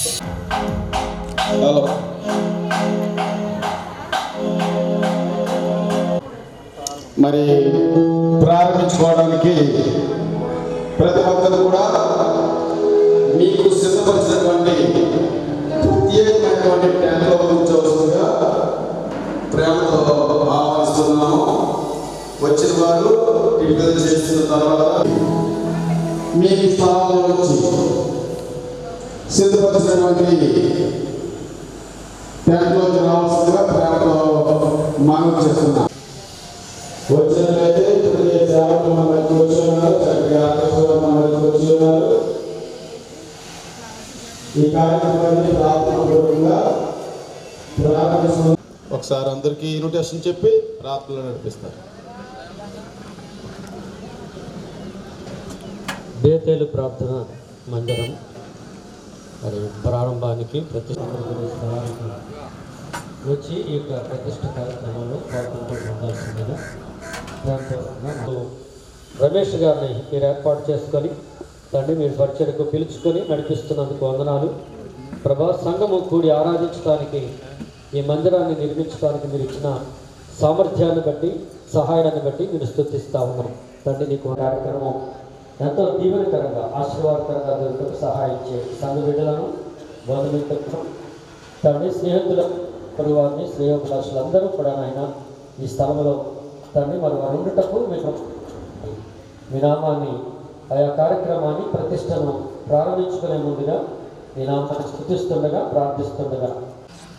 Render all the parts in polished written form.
Hello, మరి ప్రారంభించుకోవడానికి ప్రతి ఒక్కరు కూడా మీకు సిద్ధపరిచినటువంటి ప్రత్యేకమైనటువంటి ట్యాంక్లో ఉంచవలసిందిగా ప్రేమతో ఆహ్వానిస్తున్నాము. వచ్చిన వారు టిఫిన్ చేసిన తర్వాత మీ స్థానంలో వచ్చి సిద్ధపరిచినటువంటి ట్యాంక్లోకి రావాల్సిందిగా ప్రేమతో మనవి చేస్తున్నాం. వచ్చినట్లయితే ఇప్పుడు సేవకులు మన మధ్య వచ్చి ఉన్నారు, చక్కగా మన మధ్య వచ్చి ఉన్నారు. ఈ కార్యక్రమాన్ని ప్రార్థనాపూర్వకంగా ప్రారంభిస్తున్నాం. ఒకసారి అందరికీ ఇన్విటేషన్ చెప్పి ప్రార్థనలు నడిపిస్తారు. బేతేలు ప్రార్థన మందిరం మరి ప్రారంభానికి ప్రతిష్ట వచ్చి ఈ యొక్క ప్రతిష్ట కార్యక్రమంలో పాల్గొనవలసిందిగా రమేష్ గారిని మీరు ఏర్పాటు చేసుకొని తండ్రి మీరు పరిచయకు పిలుచుకొని నడిపిస్తున్నందుకు వందనాలు ప్రభా. సంఘము కూడి ఆరాధించడానికి ఈ మందిరాన్ని నిర్మించడానికి మీరు ఇచ్చిన సామర్థ్యాన్ని బట్టి సహాయాన్ని బట్టి మీరు స్తుతిస్తూ ఉన్నాం తండ్రి. నీకు కార్యక్రమం ఎంతో దీవెనకరంగా ఆశీర్వాదకరంగా దొరికి సహాయం చేయండి. సంఘ బిడ్డలను బంధుమిత్రులను తండ్రి స్నేహితులను పరివారిని శ్రేయోభిలాషులందరూ కూడా నాయన ఈ స్థలంలో తండ్రి మరి వారు ఉండటకు మీకు మీ నామాన్ని ఆయా కార్యక్రమాన్ని ప్రతిష్టను ప్రారంభించుకునే ముందుగా మీ నామాన్ని స్తుతిస్తుండగా ప్రార్థిస్తుండగా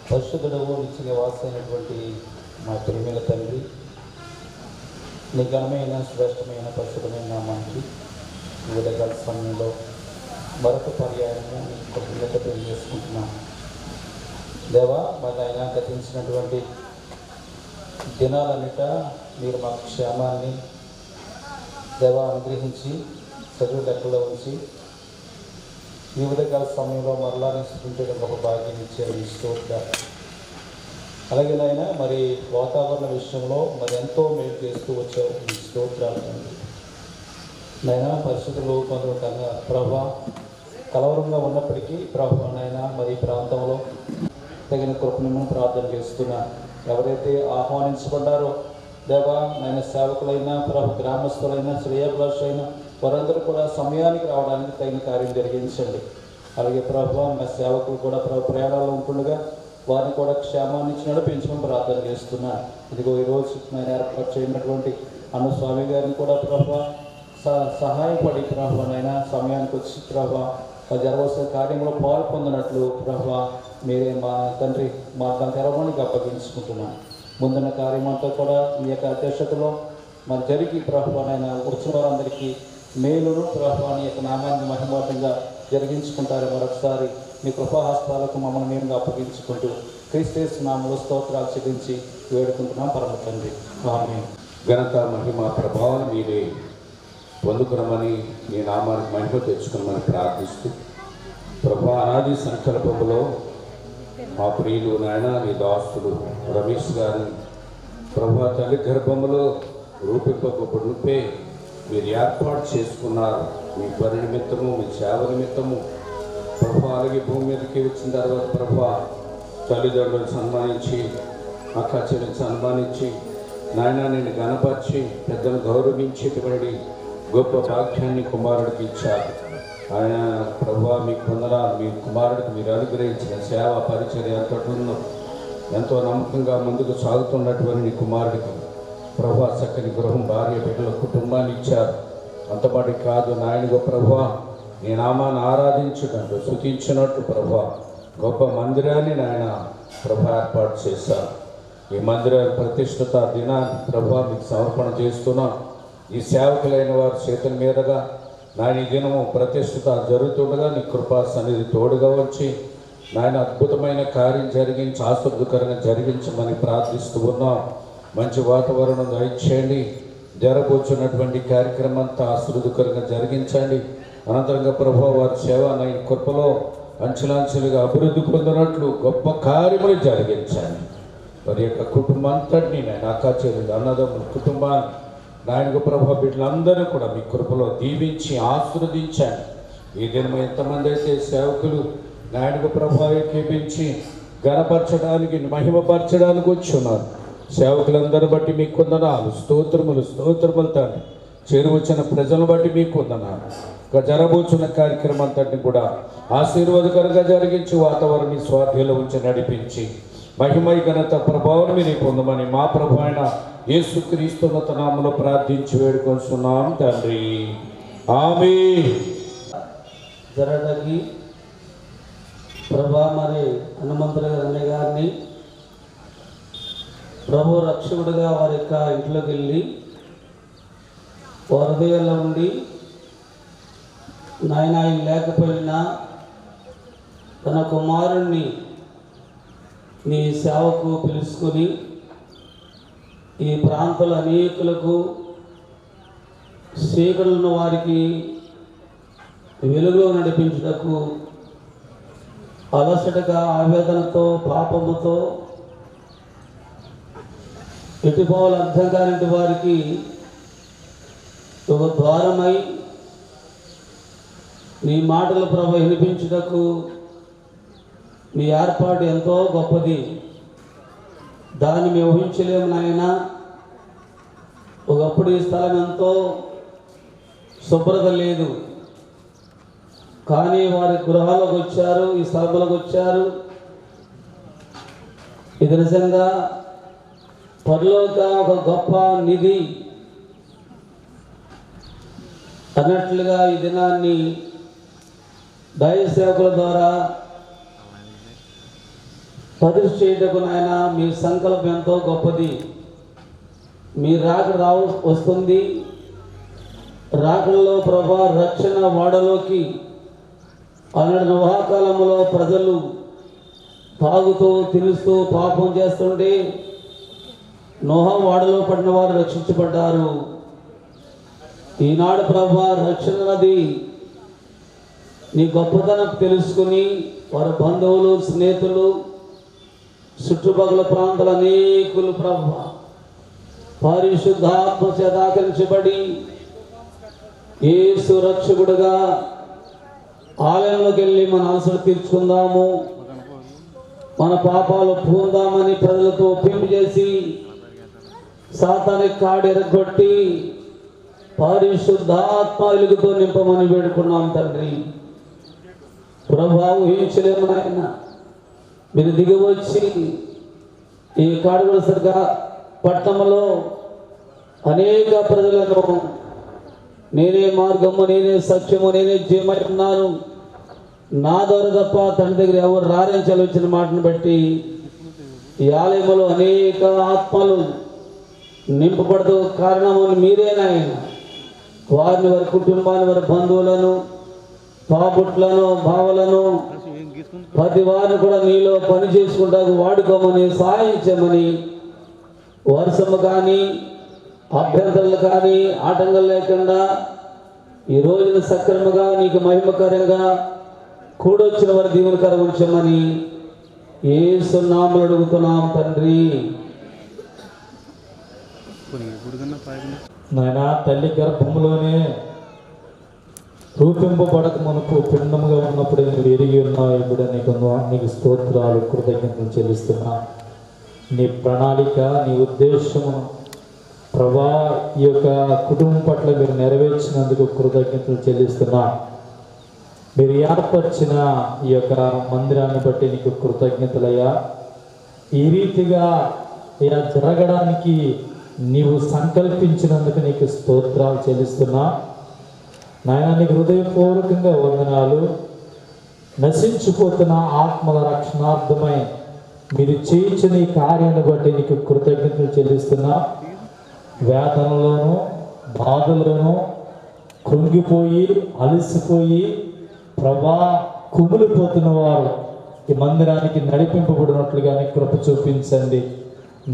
పరిశుద్ధుడవు నిత్య వాసైనటువంటి మా ప్రియమైన తండ్రి నీ ఘనమైన శ్రేష్టమైన పరిశుద్ధమైన నామానికి వివిధ సమయంలో మరొక పర్యాయము కృతజ్ఞత తెలియజేసుకుంటున్నాం. దేవా మరి ఆయన గతించినటువంటి దినాలన్నిట మీరు మాకు క్షేమాన్ని దేవా అనుగ్రహించి చదువు లెక్కలో ఉంచి ఈ ఉదయకాల సమయంలో మరలా నిశ్చించడం ఒక భాగ్యం ఇచ్చారు ఈ స్తోత్రం. అలాగే నాయన మరి వాతావరణ విషయంలో మరి ఎంతో మేలు చేస్తూ వచ్చావు ఈ స్తోత్రాలు. నైనా పరిస్థితులు కొందరుగా ప్రభా కలవరంగా ఉన్నప్పటికీ ప్రభా నైనా మరి ప్రాంతంలో తగిన కృపను ప్రార్థన చేస్తున్నా. ఎవరైతే ఆహ్వానించబడ్డారో దేవా నాయన సేవకులైనా ప్రభు గ్రామస్తులైనా శ్రేయోభిలాషులైనా వారందరూ కూడా సమయానికి రావడానికి తగిన కార్యం జరిగించండి. అలాగే ప్రభు నా సేవకులు కూడా ప్రయాణాలు ఉంటుండగా వారిని కూడా క్షేమాన్ని నడిపించమని ప్రార్థన చేస్తున్నా. ఇదిగో ఈరోజు నేను ఏర్పాటు చేయనటువంటి స్వామి గారిని కూడా ప్రభు సహాయపడి ప్రభానైనా సమయానికి వచ్చి ప్రభా జరగవలసిన కార్యంలో పాలు పొందినట్లు ప్రభా మీరే మా తండ్రి మా తెరవడానికి అప్పగించుకుంటున్నాను. ముందున్న కార్యం అంతా కూడా మీ యొక్క అధ్యక్షతలో మరి జరిగి ప్రభానైనా వచ్చిన వారందరికీ మేలును ప్రభాని యొక్క నామాన్ని మహిమోతంగా జరిగించుకుంటారు. మరొకసారి మీ కృపాహస్తాలకు మమ్మల్ని మేము అప్పగించుకుంటూ క్రీస్తు నామములో స్తోత్రాలు చెల్లించి వేడుకుంటున్నాం పరమ తండ్రి. ఆమేన్. ఘనత మహిమ ప్రభావం మీరే పొందుకునమని మీ నామానికి మహిమ తెచ్చుకునమని ప్రార్థిస్తూ ప్రభా అనాది సంకల్పంలో మా ప్రియులు నాయన మీ దాస్తులు రమేష్ గారిని ప్రభా తల్లి గర్భంలో రూపింపబడుపే మీరు ఏర్పాటు చేసుకున్నారు. మీ పని నిమిత్తము మీ సేవ నిమిత్తము ప్రభా అలాగే భూమి మీదకి వచ్చిన తర్వాత ప్రభా తల్లిదండ్రులను సన్మానించి అక్క చెల్లిని సన్మానించి నాయన నేను గణపరిచి పెద్దలు గౌరవించేటువంటి గొప్ప భాగ్యాన్ని కుమారుడికి ఇచ్చారు. ఆయన ప్రభా మీకు వందనాలు. మీ కుమారుడికి మీరు అనుగ్రహించిన సేవ పరిచర్య ఎంతటిలో ఎంతో నమ్మకంగా ముందుకు సాగుతున్నటువంటి కుమారుడికి ప్రభా చక్కని గృహం భార్య బిడ్డల కుటుంబాన్ని ఇచ్చారు. అంతపాటి కాదు నాయనగా ప్రభా నీ నామాన్ని ఆరాధించుకుంటూ స్తుతించినట్టు ప్రభా గొప్ప మందిరాన్ని నాయన ప్రభా ఏర్పాటు చేశారు. ఈ మందిర ప్రతిష్ఠిత దినాన్ని ప్రభా మీకు సమర్పణ చేస్తున్నాం. ఈ సేవకులైన వారి చేతుల మీదుగా నాయన ఈ దినము ప్రతిష్ఠిత జరుగుతుండగా నీ కృపా సన్నిధి తోడుగా వచ్చి నాయన అద్భుతమైన కార్యం జరిగించి ఆశీర్వదకరంగా జరిగించమని ప్రార్థిస్తూ ఉన్నాం. మంచి వాతావరణం దయచేయండి. జరగబోచున్నటువంటి కార్యక్రమం అంతా ఆశీర్వదకరంగా జరిగించండి. అనంతరంగా ప్రభు వారి సేవ నా కృపలో అంచెలంచెలుగా అభివృద్ధి పొందినట్లు గొప్ప కార్యములు జరిగించండి. వారి యొక్క కుటుంబం అంతటినీ నేను అక్కాచెల్లి అన్నదమ్ముల కుటుంబాన్ని నాయనకు ప్రభు బిడ్డలందరూ కూడా మీ కృపలో దీవించి ఆశీర్వదించండి. ఈ దినం ఎంతమంది అయితే సేవకులు నాయనకు ప్రభా ఎక్కిపించి ఘనపరచడానికి మహిమపరచడానికి వచ్చున్నారు. సేవకులందరూ బట్టి మీకు వందనాలు, స్తోత్రములు తండ్రి. చేరువచ్చిన ప్రజలను బట్టి మీకు వందనాలు. ఇక జరబోచున్న కార్యక్రమం అంతటిని కూడా ఆశీర్వాదకరంగా జరిగించి వాతావరణాన్ని స్వాధీనంలో ఉంచి నడిపించి మహిమ ఘనత ప్రభావం మీరు పొందమని మా ప్రభు అయిన యేసుక్రీస్తు నామములో ప్రార్థించి వేడుకొంటున్నాం తండ్రి. ఆమేన్. జరగడానికి ప్రభా మరి హనుమంతుడు అన్నయ్య గారిని ప్రభు రక్షకుడిగా వారి యొక్క ఇంట్లోకి వెళ్ళి వారి హృదయాల్లో ఉండి నాయన ఆయన లేకపోయినా తన కుమారుణ్ణి నీ సేవకు పిలుచుకొని ఈ ప్రాంతాల అనేకులకు చీకటిలో వారికి వెలుగులో నడిపించుటకు అలసటగా ఆవేదనతో పాపముతో ఎటుపోవాలి అర్థం కాని వారికి ఒక ద్వారమై నీ మాటల ప్రభు వినిపించుటకు మీ ఏర్పాటు ఎంతో గొప్పది. దాన్ని మేము ఊహించలేము నాయన. ఒకప్పుడు ఈ స్థలం ఎంతో శుభ్రత లేదు, కానీ వారి గృహాలకు వచ్చారు, ఈ స్థలంలోకి వచ్చారు. ఇది నిజంగా పరలోక ఒక గొప్ప నిధి అన్నట్లుగా ఈ దినాన్ని దైవ సేవకుల ద్వారా ప్రతిష్ఠ చేయటకు నాయన మీ సంకల్పం ఎంతో గొప్పది. మీ వస్తుంది. రాకడలో ప్రభా రక్షణ వాడలోకి ఆనాడు నోహాకాలంలో ప్రజలు తాగుతూ తినుస్తూ పాపం చేస్తుంటే నోహా వాడలో పడిన వారు రక్షించబడ్డారు. ఈనాడు ప్రభా రక్షణ నది నీ గొప్పతనం తెలుసుకుని వారి బంధువులు స్నేహితులు చుట్టుపక్కల ప్రాంతాల అనేకులు ప్రభా పరిశుద్ధాత్మ చేత ఆకర్షించబడి యేసు రక్షకుడుగా ఆలయంలోకి వెళ్ళి మన అవసరం తీర్చుకుందాము, మన పాపాలు పొందామని ప్రజలతో ఒప్పింపు చేసి సాతానికి కాడి ఎరగొట్టి పరిశుద్ధాత్మ వెలుగుతో నింపమని వేడుకున్నాం తండ్రి. ప్రభావం ఊహించలేము నాయన. మీరు దిగి వచ్చి ఈ కాడుగొలసరిగా పట్టణంలో అనేక ప్రజలను నేనే మార్గము, నేనే సత్యము, నేనే జీవమై ఉన్నాను, నా ద్వారా తప్ప తండ్రి దగ్గర ఎవరు రారని చదివించిన మాటను బట్టి ఈ ఆలయంలో అనేక ఆత్మలు నింపబడుతూ కారణము మీరేనాయన. వారిని, వారి కుటుంబాన్ని, వారి బంధువులను, పాపుట్లను, భావలను ప్రతి వారిని కూడా నీలో పని చేసుకుంటాకు వాడుకోమని సహాయించమని వర్షము కానీ అభ్యంతరాలు కానీ ఆటంకాలు లేకుండా ఈ రోజున సక్రమంగా నీకు మహిమకరంగా కూడొచ్చిన వారి దీవెనకరం ఉంచమని యేసు నామములో అడుగుతున్నాం తండ్రి. నాయన తల్లి గర్భంలోనే రూపింపబడక మనకు పిండముగా ఉన్నప్పుడే నువ్వు ఎరిగి ఉన్నావు. ఇప్పుడు నీకు స్తోత్రాలు, కృతజ్ఞతలు చెల్లిస్తున్నా. నీ ప్రణాళిక, నీ ఉద్దేశము ప్రభా ఈ యొక్క కుటుంబం పట్ల మీరు నెరవేర్చినందుకు కృతజ్ఞతలు చెల్లిస్తున్నా. మీరు ఏర్పరిచిన ఈ యొక్క మందిరాన్ని బట్టి నీకు కృతజ్ఞతలయ్యా. ఈ రీతిగా ఇలా జరగడానికి నీవు సంకల్పించినందుకు నీకు స్తోత్రాలు చెల్లిస్తున్నా. నాయన నీకు హృదయపూర్వకంగా వందనాలు. నశించిపోతున్న ఆత్మల రక్షణార్థమై మీరు చేయించిన ఈ కార్యాన్ని బట్టి నీకు కృతజ్ఞతలు చెల్లిస్తున్నా. వేదనలోనూ బాధలోనూ కృంగిపోయి అలసిపోయి ప్రభా కుమిలిపోతున్న వారు ఈ మందిరానికి నడిపింపబడినట్లుగా నీ కృప చూపించండి.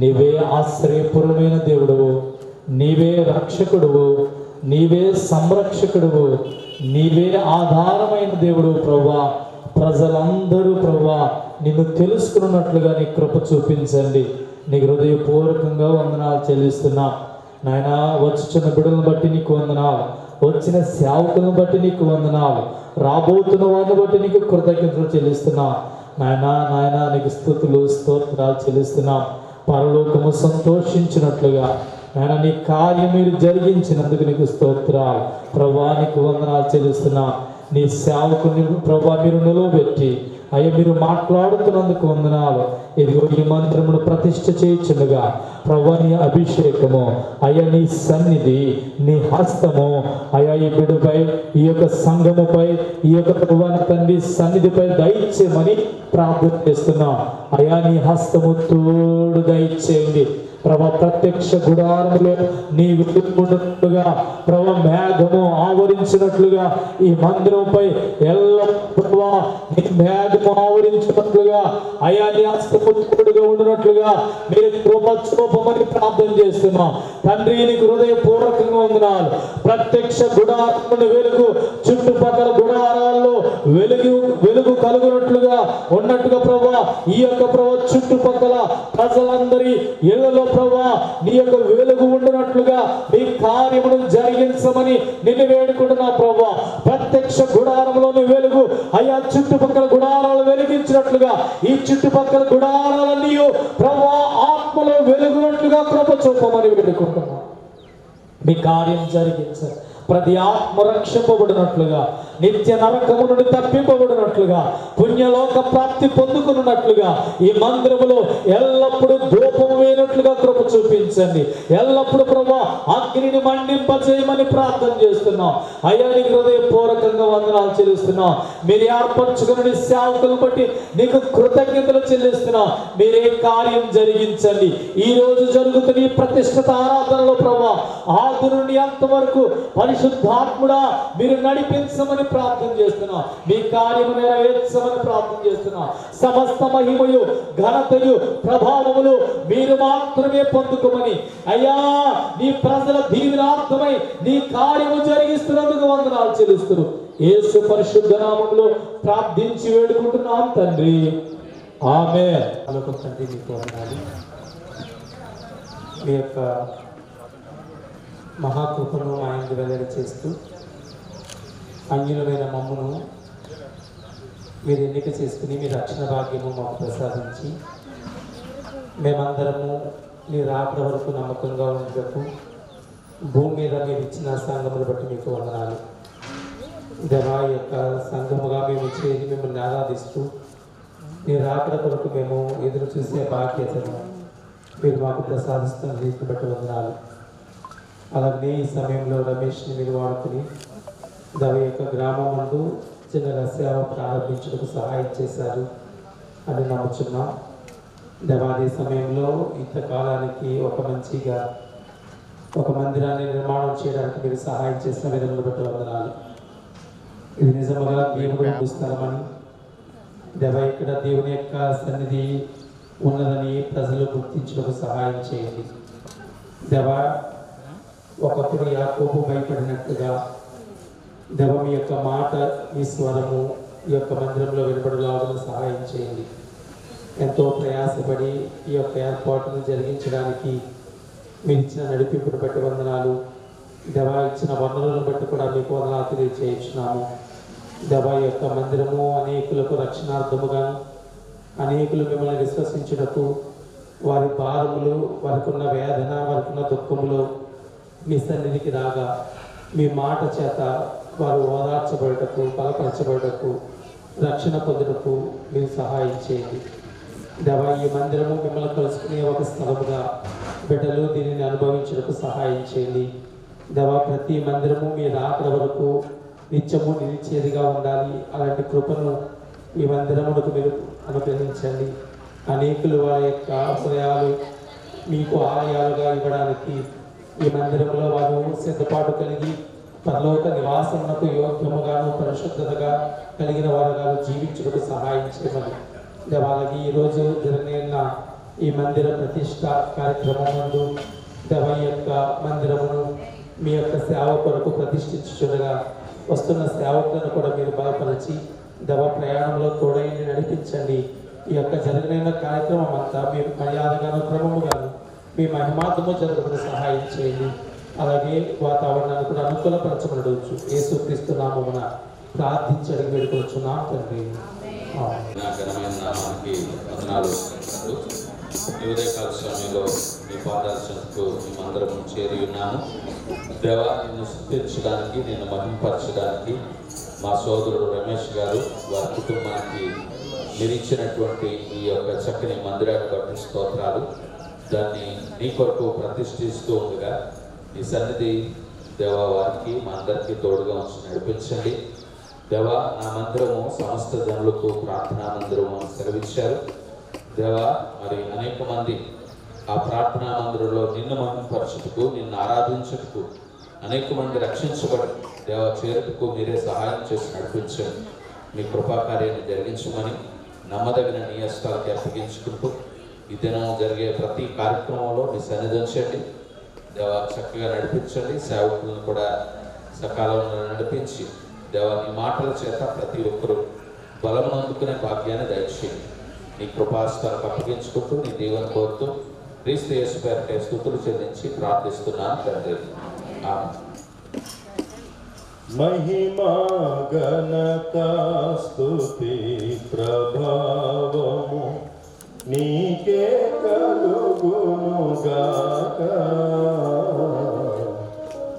నీవే ఆశ్రయపురమైన దేవుడువు, నీవే రక్షకుడువు, నీవే సంరక్షకుడువు, నీవే ఆధారమైన దేవుడు ప్రభా. ప్రజలందరూ ప్రభా నిన్ను తెలుసుకున్నట్లుగా నీ కృప చూపించండి. నీకు హృదయపూర్వకంగా వందనాలు చెల్లిస్తున్నా. నాయన వచ్చుచున్న బిడ్డలను బట్టి నీకు వందనాలు. వచ్చిన సేవకులను బట్టి నీకు వందనాలు, రాబోతున్న వారిని బట్టి నీకు కృతజ్ఞతలు చెల్లిస్తున్నా. నాయనా నీకు స్తుతులు స్తోత్రాలు చెల్లిస్తున్నాం. పరలోకము సంతోషించినట్లుగా నాయన నీ కార్యం మీరు జరిగించినందుకు నీకు స్తోత్రాలు ప్రభువా, నీకు వందనాలు చెల్లిస్తున్నా. నీ సేవకుని ప్రభువా మీరు నిలవబెట్టి అయ్యా మీరు మాట్లాడుతున్నందుకు వందనాలు. ఇదిగో ఈ మంత్రమును ప్రతిష్ఠ చేయుచుండగా ప్రభువా నీ అభిషేకము అయ్యా నీ సన్నిధి నీ హస్తము అయ్యా ఈ బిడ్డపై ఈ యొక్క సంఘముపై ఈ యొక్క ప్రభువా తండ్రి సన్నిధిపై దయచేయమని ప్రార్థన చేస్తున్నాం. అయ్యా నీ హస్తము తోడు దయచేయండి ప్రభా. ప్రత్యక్ష గుడారములో నీ వెలుగున్నట్లుగా ప్రభా మేఘము ఆవరించినట్లుగా ఈ మందిరంపై ఎల్లప్పుడూ నీ మేఘము ఆవరించినట్లుగా అయా నీ హస్తముగా ఉండినట్లుగా మీరు కృప చూపమని ప్రార్థన చేస్తున్నాం తండ్రి. నీకు హృదయపూర్వకంగా వందనాలు. ప్రత్యక్ష గుడారముల వెలుగు చుట్టుపక్కల గుడారాల్లో వెలుగు కలుగునట్లుగా ఉన్నట్టుగా ప్రభా ఈ యొక్క ప్రభా చుట్టుపక్కల ప్రజలందరి ఇళ్లలో ప్రభా నీ యొక్క వెలుగు ఉండినట్లుగా నీ కార్యమును జరిగించమని నిన్ను వేడుకుంటున్నా ప్రభా. ప్రత్యక్ష గుడారంలోని వెలుగు అయ్యా చుట్టుపక్కల గుడారాలు వెలిగించినట్లుగా ఈ చుట్టుపక్కల గుడారాలన్నీ ప్రభా ఆత్మలో వెలుగునట్లుగా కృప చూపమని వేడుకుంటున్నా. మీ కార్యం జరిగించారు. ప్రతి ఆత్మ రక్షింపబడినట్లుగా, నిత్య నరకము నుండి తప్పింపబడినట్లుగా, పుణ్యలోక ప్రాప్తి పొందుకున్నట్లుగా ఈ మందిరములో ఎల్లప్పుడూ ధూపము వేయనట్లుగా కృప చూపించండి. ఎల్లప్పుడూ ప్రభా అగ్నిని మండింపచేయమని ప్రార్థన చేస్తున్నాం. అయ్యా నీకు హృదయపూర్వకంగా వందనాలు చెల్లిస్తున్నాం. మీరు ఏర్పరచుకుని సేవకులను బట్టి నీకు కృతజ్ఞతలు చెల్లిస్తున్నాం. మీరే కార్యం జరిగించండి. ఈ రోజు జరుగుతున్న ఈ ప్రతిష్ఠిత ఆరాధనలో ప్రభా ఆది నుండి అంతవరకు పరిశుద్ధాత్ముడా మీరు నడిపించమని ప్రార్థన చేస్తున్నాం. మీ కార్యము నెరవేర్చమని ప్రార్థన చేస్తున్నాం. సమస్త మహిమయు ఘనతయు ప్రభావములు మీరు మాత్రమే పొందుకోమని అయ్యా నీ ప్రజల దీవెనార్థమై నీ కార్యము జరిగిస్తున్నందుకు వందనాలు చెల్లిస్తున్నారు. యేసు పరిశుద్ధ నామములో ప్రార్థించి వేడుకుంటున్నాం తండ్రి, ఆమేన్. తండ్రి మీకు వందనాలు. మీ యొక్క మహాకృపను ఆయనకు వెల్లడి చేస్తూ అన్యులమైన మమ్మును మీరు ఎన్నిక చేసుకుని మీ రక్షణ భాగ్యము మాకు ప్రసాదించి మేమందరము మీ రాకడ వరకు నమ్మకంగా ఉండటకు భూమి మీద మీరు ఇచ్చిన సంఘమును బట్టి మీకు వందనాలు. దేవా యొక్క సంఘముగా మేము చేరి మిమ్మల్ని ఆరాధిస్తూ మీ రాకడ కొరకు మేము ఎదురు చూసే బాధ్యతను మీరు మాకు ప్రసాదిస్తున్న రీతిని బట్టి వందనాలు. అలాగే ఈ సమయంలో రమేష్ని మీరు వాడుకుని దవ యొక్క గ్రామం ముందు చిన్నగా సేవ ప్రారంభించడానికి సహాయం చేశారు అని నమ్ముచున్నాం. దేవాది సమయంలో ఇంతకాలానికి ఒక మందిరాన్ని నిర్మాణం చేయడానికి మీరు సహాయం చేసిన విధంగా బట్టి వందనాలు. ఇది నిజముగా దేవుడు చూస్తామని దేవ ఇక్కడ దేవుని యొక్క సన్నిధి ఉన్నదని ప్రజలు గుర్తించడానికి సహాయం చేయండి. దేవ ఒకప్పుడు యాకోబు భయపడినట్టుగా దేవ మీ యొక్క మాట మీ స్వరము ఈ యొక్క మందిరంలో వినబడలాగా సహాయం చేయండి. ఎంతో ప్రయాసపడి ఈ యొక్క ఏర్పాటును జరిగించడానికి మీరు ఇచ్చిన నడిపింపును బట్టి వందనాలు. దేవా ఇచ్చిన వనరులను బట్టి కూడా మీకు వందనాలు తెలియజేయించున్నాము. దేవా యొక్క మందిరము అనేకులకు రక్షణార్థముగాను అనేకులు మిమ్మల్ని విశ్వసించుటకు వారి భారములు వారికి ఉన్న వేదన వారికి ఉన్న దుఃఖములు మీ సన్నిధికి రాగా మీ మాట చేత వారు ఓదార్చబడటకు బలపరచబడటకు రక్షణ పొందుటకు మీరు సహాయం చేయండి. దేవా ఈ మందిరము మిమ్మల్ని కలుసుకునే ఒక స్థలముగా బిడ్డలు దీనిని అనుభవించడానికి సహాయం చేయండి. దేవా ప్రతి మందిరము మీ రాకడ వరకు నిత్యము నిలిచేదిగా ఉండాలి. అలాంటి కృపను ఈ మందిరములకు మీరు అనుగ్రహించండి. అనేకులు వారి యొక్క హృదయాలు మీకు ఆలయాలుగా ఇవ్వడానికి ఈ మందిరంలో వారు సిద్ధపాటు కలిగి పరలోక నివాసమునకు యోగ్యముగాను పరిశుద్ధతగా కలిగిన వారుగా జీవించుటకు సహాయం చేయమని దేవాలకి ఈరోజు జరిగిన ఈ మందిర ప్రతిష్ట కార్యక్రమం నందు దేవ యొక్క మందిరమును మీ యొక్క సేవ కొరకు ప్రతిష్ఠించుచుండగా వస్తున్న సేవకులను కూడా మీరు బలపరిచి దేవ ప్రయాణంలో తోడైంది నడిపించండి. ఈ యొక్క జరిగిన కార్యక్రమం అంతా మీ మర్యాదగాను క్రమముగాను మీ మహిమార్థము జరుగుతున్న సహాయం చేయండి. అలాగే వాతావరణాన్ని కూడా అనుకూలపరచబడవచ్చు. యేసుక్రీస్తు నామమున ప్రార్థించి అడిగి వేడుకొచ్చున్నాం తండ్రి. నా ఘనమైన నామానికి వందనాలు. ఈ ఉదయకాల సమయంలో మీ పాదాల చెంతకు మేమందరం చేరి ఉన్నాము. దేవా, నిన్ను స్తుతించడానికి, నిన్ను మహిమపరచడానికి మా సోదరుడు రమేష్ గారు, వారి కుటుంబానికి మీరు ఇచ్చినటువంటి ఈ యొక్క చక్కని మందిరాన్ని బట్టి స్తోత్రాలు. దాన్ని నీ కొరకు ప్రతిష్ఠిస్తూ ఉండగా ఈ సన్నిధి దేవా వారికి మా అందరికీ తోడుగా ఉంచి నడిపించండి. దేవా, నా మందిరము సమస్త జనులకు ప్రార్థనా మందిరము అని సెలవిచ్చారు. దేవా, మరి అనేక మంది ఆ ప్రార్థనా మందిరంలో నిన్ను మహిమపరచుటకు, నిన్ను ఆరాధించుటకు అనేక మంది రక్షించబడి దేవా చేరుటకు మీరే సహాయం చేసి నడిపించండి. మీ కృపాకార్యాన్ని జరిగించమని నమ్మదగిన నీ హస్తాలకి అప్పగించుకుంటూ ఈ దినం జరిగే ప్రతి కార్యక్రమంలో మీ సన్నిధించండి. దేవా చక్కగా నడిపించండి. సేవకులను కూడా సకాలంలో నడిపించి దేవా నీ మాటల చేత ప్రతి ఒక్కరూ బలమును అందుకునే భాగ్యాన్ని దయచేయండి. నీ కృపాస్తాలకు అప్పగించుకుంటూ నీ దీవెన కోరుతూ క్రీస్తు యేసు పేరిట స్తుతులు చెల్లించి ప్రార్థిస్తున్నాను తండ్రి. ఆమేన్. మహిమా ఘనత స్తుతి ప్రభావము నీకే కలుగునుగాక,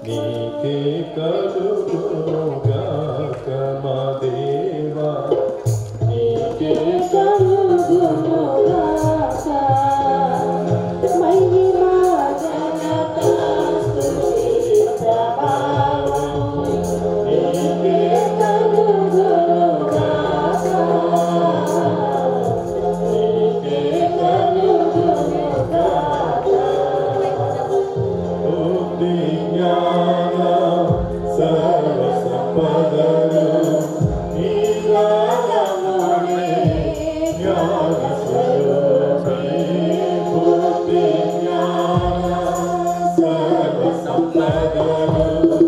నీకే కలుగునుగాక మా దేవా, నీకే కలుగునుగాక. మహిమా ఘనత స్తుతి ప్రభావము నీకే కలుగునుగాక, నీకే కలుగునుగాక. బుద్ధి జ్ఞాన సర్వ సంపదలు నీ గానమునే జ్ఞాన స్వరూపి. బుద్ధి జ్ఞాన సర్వ సంపదలు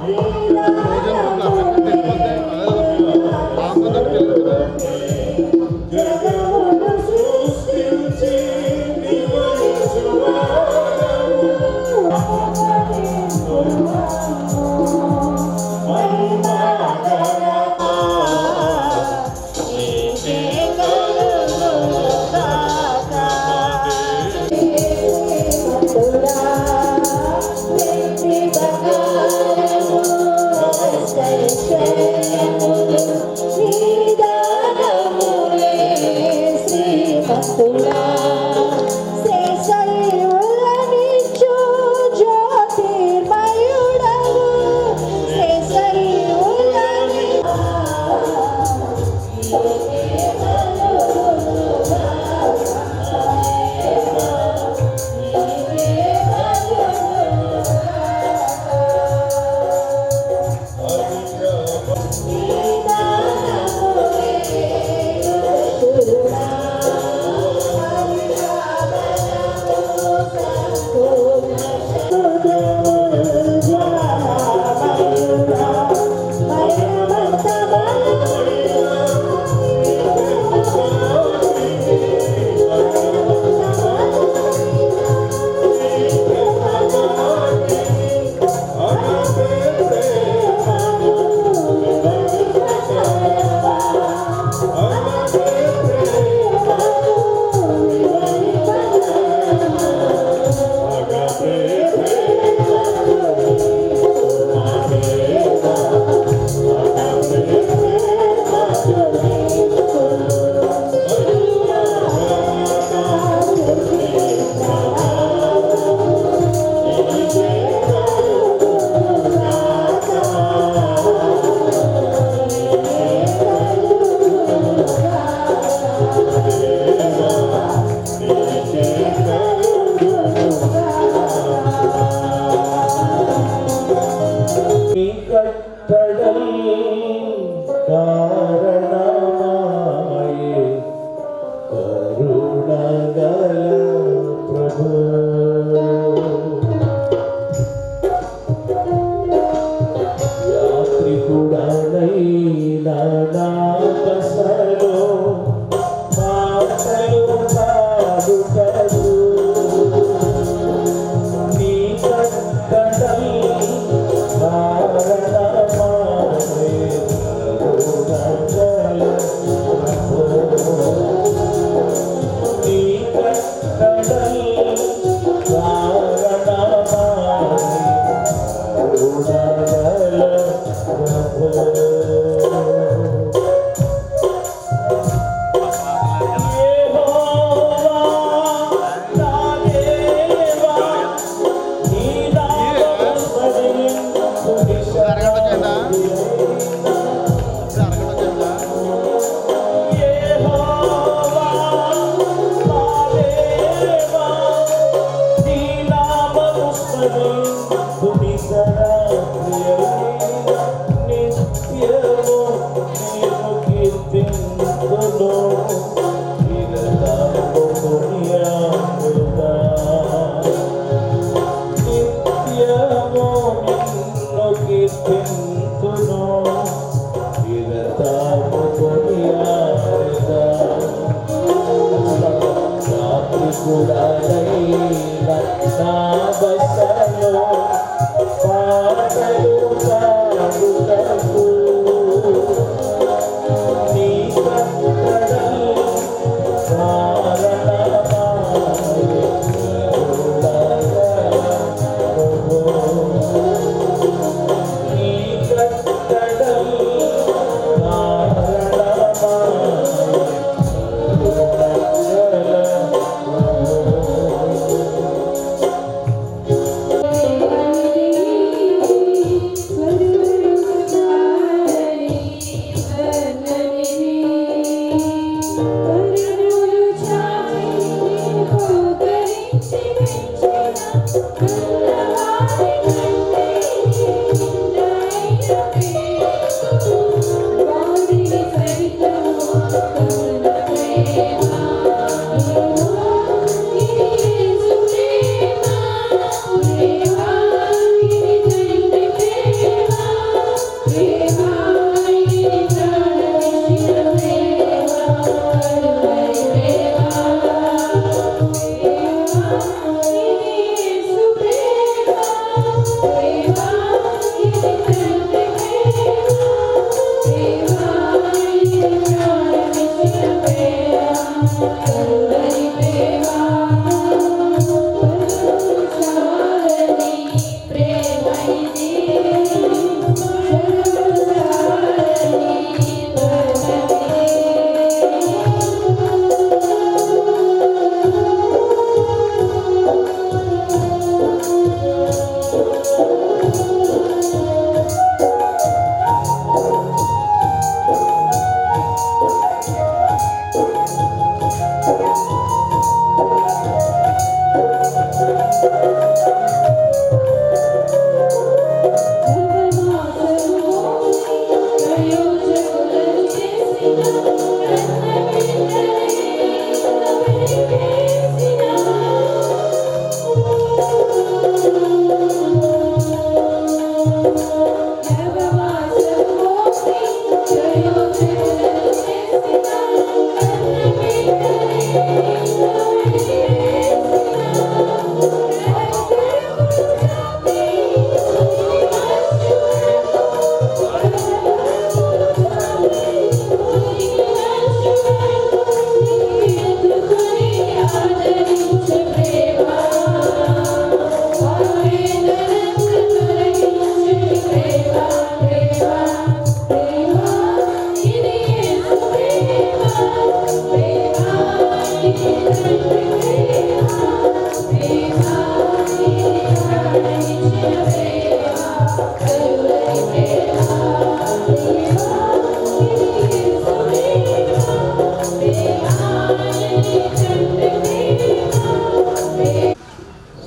నీ గానమునే జగమును సృష్టించి నివసించువాడవు. మహిమా ఘనత నీకే కలుగునుగాక. శ్రీమంతుడా వెండి బంగారము ఐశ్వర్యములు నీ దానములే. శ్రీమంతుడా శ్రేష్ఠయులనిచ్చు జ్యోతిర్మయుడవు. శ్రేష్ఠయులనిచ్చు కారణమాయే కరుణగల ప్రభు. యాత్రికుడనైనా నా బసలో మాటలు పాడుటకు నీ కట్టడలు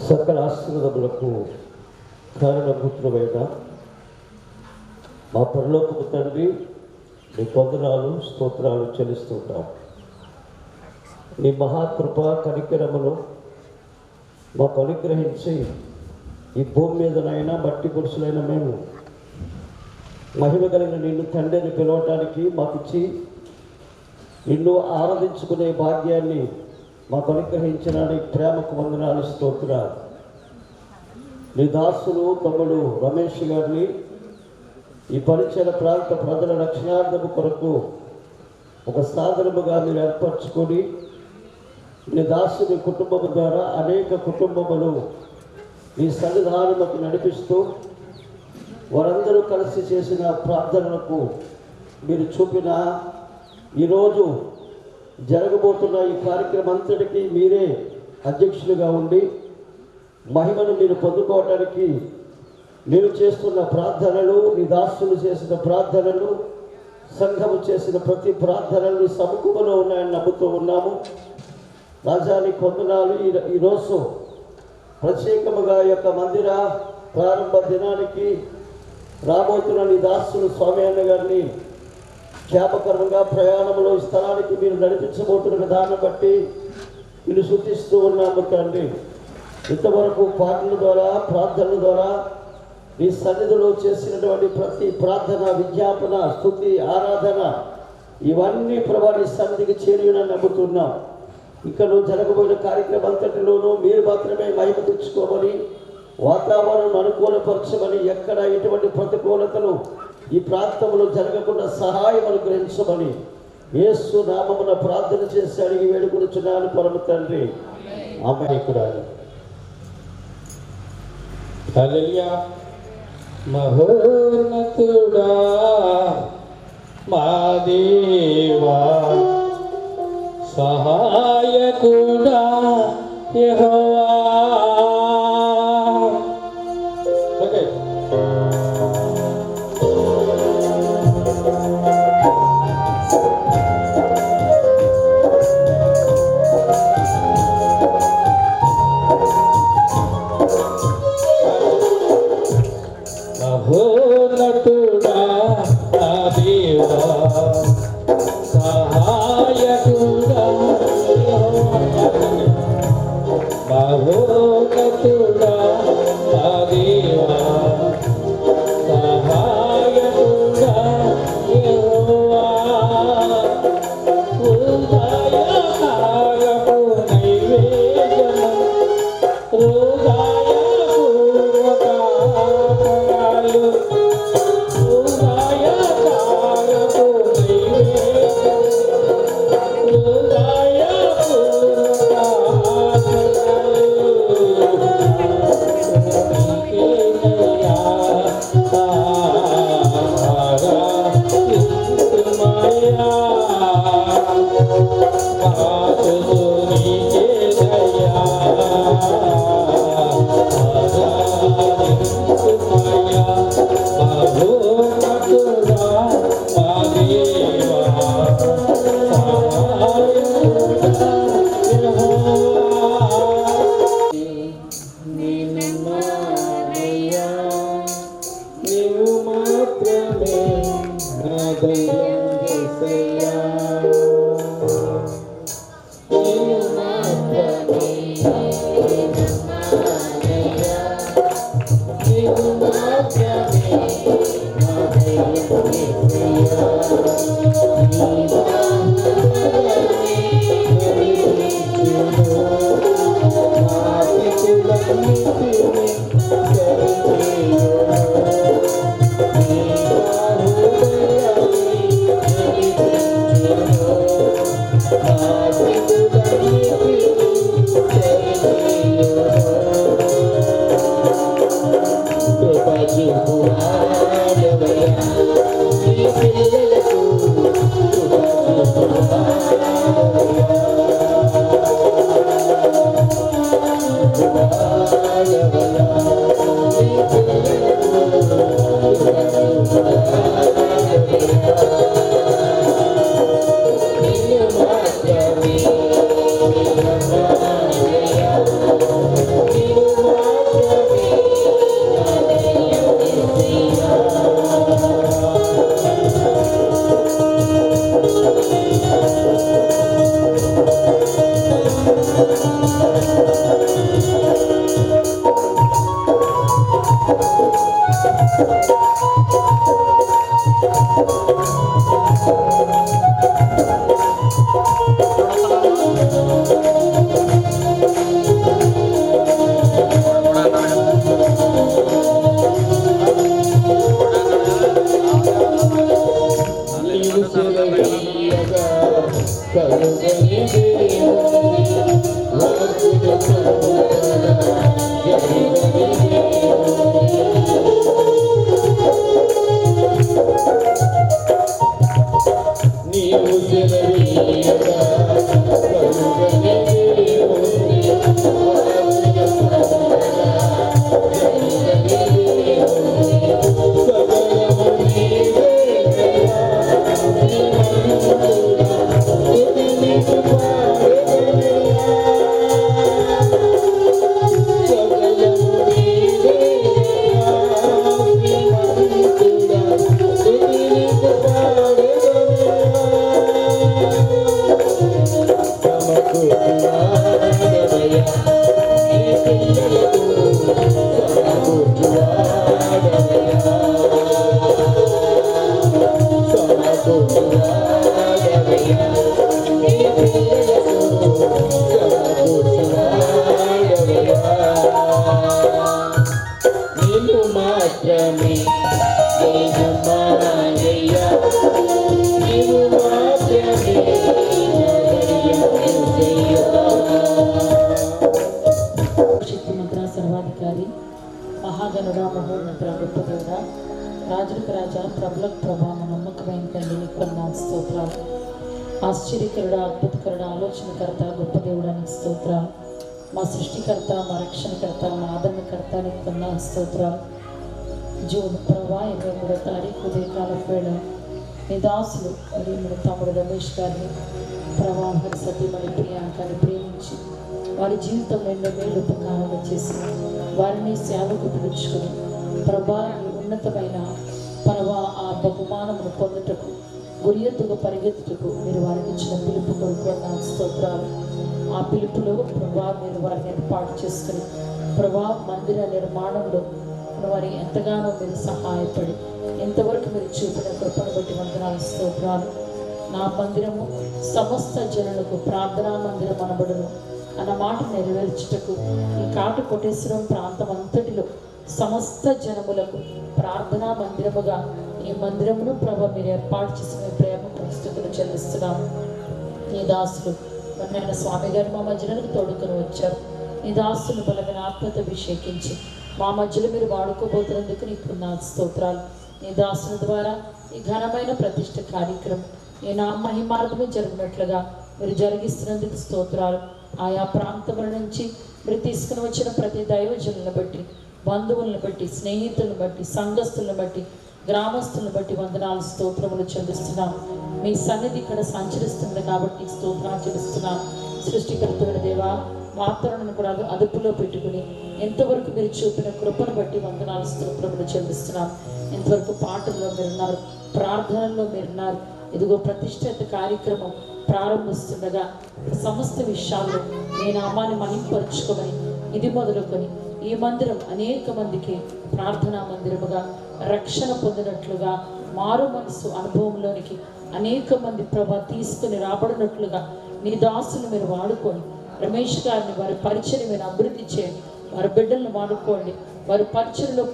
సకల ఆశీర్వాదములకు కారణభూతులమైన మా పరలోకపు తండ్రి నీ వందనాలు స్తోత్రాలు చెల్లిస్తుంటాం. నీ మహాకృప కనికరమును మాకు అనుగ్రహించి ఈ భూమి మీదనైనా మట్టి పురుషులైన మేము మహిమ కలిగిన నిన్ను తండ్రిని పిలవటానికి మాకిచ్చి నిన్ను ఆరాధించుకునే భాగ్యాన్ని మాకు అనుగ్రహించిన నీ ప్రేమకు వందనాలు స్తోత్రాలు. నీ దాసులు తమ్ముడు రమేష్ గారిని ఈ పరిచయ ప్రాంత ప్రజల రక్షణార్థము కొరకు ఒక సాధనముగా మీరు ఏర్పరచుకొని నీ దాసుని కుటుంబం ద్వారా అనేక కుటుంబములు ఈ సన్నిధానముకు నడిపిస్తూ వారందరూ కలిసి చేసిన ప్రార్థనలకు మీరు చూపిన ఈరోజు జరగబోతున్న ఈ కార్యక్రమం అంతటికీ మీరే అధ్యక్షులుగా ఉండి మహిమను మీరు పొందుకోవటానికి మీరు చేస్తున్న ప్రార్థనలు, మీ దాసులు చేసిన ప్రార్థనలు, సంఘము చేసిన ప్రతి ప్రార్థనలు సముఖంలో ఉన్నాయని నమ్ముతూ ఉన్నాము. రాజాని కొందనాలు. ఈరోజు ప్రత్యేకముగా యొక్క మందిర ప్రారంభ దినానికి రాబోతున్న నీ దాసులు స్వామి అన్న గారిని జ్ఞాపకరంగా ప్రయాణంలో ఈ స్థలానికి మీరు నడిపించబోతున్న విధానం బట్టి మీరు సూచిస్తూ ఉన్నాము తండ్రి. ఇంతవరకు పాటల ద్వారా, ప్రార్థనల ద్వారా ఈ సన్నిధిలో చేసినటువంటి ప్రతి ప్రార్థన, విజ్ఞాపన, స్తుతి, ఆరాధన ఇవన్నీ ప్రభా నీ సన్నిధికి చేరిన నమ్ముతున్నాం. ఇక్కడ జరగబోయిన కార్యక్రమం అంతటిలోనూ మీరు మాత్రమే మహిమ తెచ్చుకోమని, వాతావరణం అనుకూలపరచమని, ఎక్కడ ఎటువంటి ప్రతికూలతలు ఈ ప్రాంతంలో జరగకుండా సహాయం అనుగ్రహించమని యేసు నామమున ప్రార్థన చేసి అడిగి వేడుకొనుచున్నాను పరమ తండ్రి. అమాయకురాలు. హల్లెలూయా. మహోన్నతుడా మా దేవా, సహాయకుడా యెహోవా. ఓకే. మహోన్నతుడా నా దేవా, సహాయకుడా మహోన్నతుడా నా దేవా, సహాయకుడా యెహోవా. హృదయకారపు నైవేద్యము, హృదయపూర్వకాలు, హృదయకారపు నైవేద్యము, Thank you. మా నమ్మకమైన తండ్రి నీకు వందనాలు స్తోత్రాలు. ఆశ్చర్యకరుడ, అద్భుతకరుడ, ఆలోచనకర్త, గొప్ప దేవుడానికి స్తోత్రాలు. మా సృష్టికర్త, మా రక్షణకర్త, మా ఆదరణకర్త నీకు వందనాలు స్తోత్రాలు. జూన్ ప్రభా 23వ తారీఖు ఉదయకాల వేళ మీ దాసులు మరియు మన తమ్ముడు రమేష్ గారిని ప్రభా వారి సతీమణి ప్రియాంకని ప్రేమించి వారి జీవితంలో ఎన్నో మేలు ఉపకారాలు చేసి వారిని సేవకు పిలుచుకొని ప్రభా ఈ ఉన్నతమైన ప్రభా ఆ బహుమానమును పొందుటకు గురి ఎత్తుకు పరిగెత్తుటకు మీరు వారికి ఇచ్చిన పిలుపు కొరకు నా స్తోత్రాలు. ఆ పిలుపులో ప్రభా మీరు వారిని ఏర్పాటు చేసుకుని ప్రభా మందిర నిర్మాణంలో వారి ఎంతగానో మీరు సహాయపడి ఇంతవరకు మీరు చూపిన కృపను బట్టి వందనాలు స్తోత్రాలు. నా మందిరము సమస్త జనులకు ప్రార్థనా మందిరం అనబడును అన్న మాట నెరవేర్చుటకు ఈ కాటు కోటేశ్వరం ప్రాంతం అంతటిలో సమస్త జనములకు ప్రార్థనా మందిరముగా ఈ మందిరమును ప్రభ మీరు ఏర్పాటు చేసిన ప్రేమ పరిస్థితులు చెల్లిస్తున్నాము. ఈ దాసులు మొన్న స్వామి గారు మా మధ్యలో తోడుకొని వచ్చారు. ఈ దాసులు బలమైన ఆత్మతో అభిషేకించి మా మధ్యలో మీరు వాడుకోబోతున్నందుకు నీకు నా స్తోత్రాలు. నీ దాసుల ద్వారా ఈ ఘనమైన ప్రతిష్ఠ కార్యక్రమం ఈ నా మహిమార్థమే జరిగినట్లుగా మీరు జరిగిస్తున్నందుకు స్తోత్రాలు. ఆయా ప్రాంతముల నుంచి మీరు తీసుకుని వచ్చిన ప్రతి దైవజనులను బట్టి, బంధువులను బట్టి, స్నేహితులను బట్టి, సంఘస్థులను బట్టి, గ్రామస్తులను బట్టి వందనాలు స్తోత్రములు చెల్లిస్తున్నాం. మీ సన్నిధి ఇక్కడ సంచరిస్తుంది కాబట్టి స్తోత్రాలు చెల్లిస్తున్నాం. సృష్టికర్తమైన దేవా వార్తలను కూడా అదుపులో పెట్టుకుని ఎంతవరకు మీరు చూపిన కృపను బట్టి వందనాలు స్తోత్రములు చెల్లిస్తున్నాం. ఎంతవరకు పాటల్లో మీరున్నారు, ప్రార్థనల్లో మీరున్నారు. ఇదిగో ప్రతిష్ఠిత కార్యక్రమం ప్రారంభిస్తుండగా సమస్త విషయాల్లో మీ నామాన్ని మహింపరుచుకోమని ఇది మొదలుకొని ఈ మందిరం అనేక మందికి ప్రార్థనా మందిరముగా రక్షణ పొందినట్లుగా మారు మనసు అనుభవంలోనికి అనేక మంది ప్రభ తీసుకుని రాబడినట్లుగా నీ దాసులు మీరు వాడుకోండి. రమేష్ గారిని వారి పరిచయం మీరు అభివృద్ధి చేయండి. వారి బిడ్డలను వాడుకోండి. వారి పరిచయలో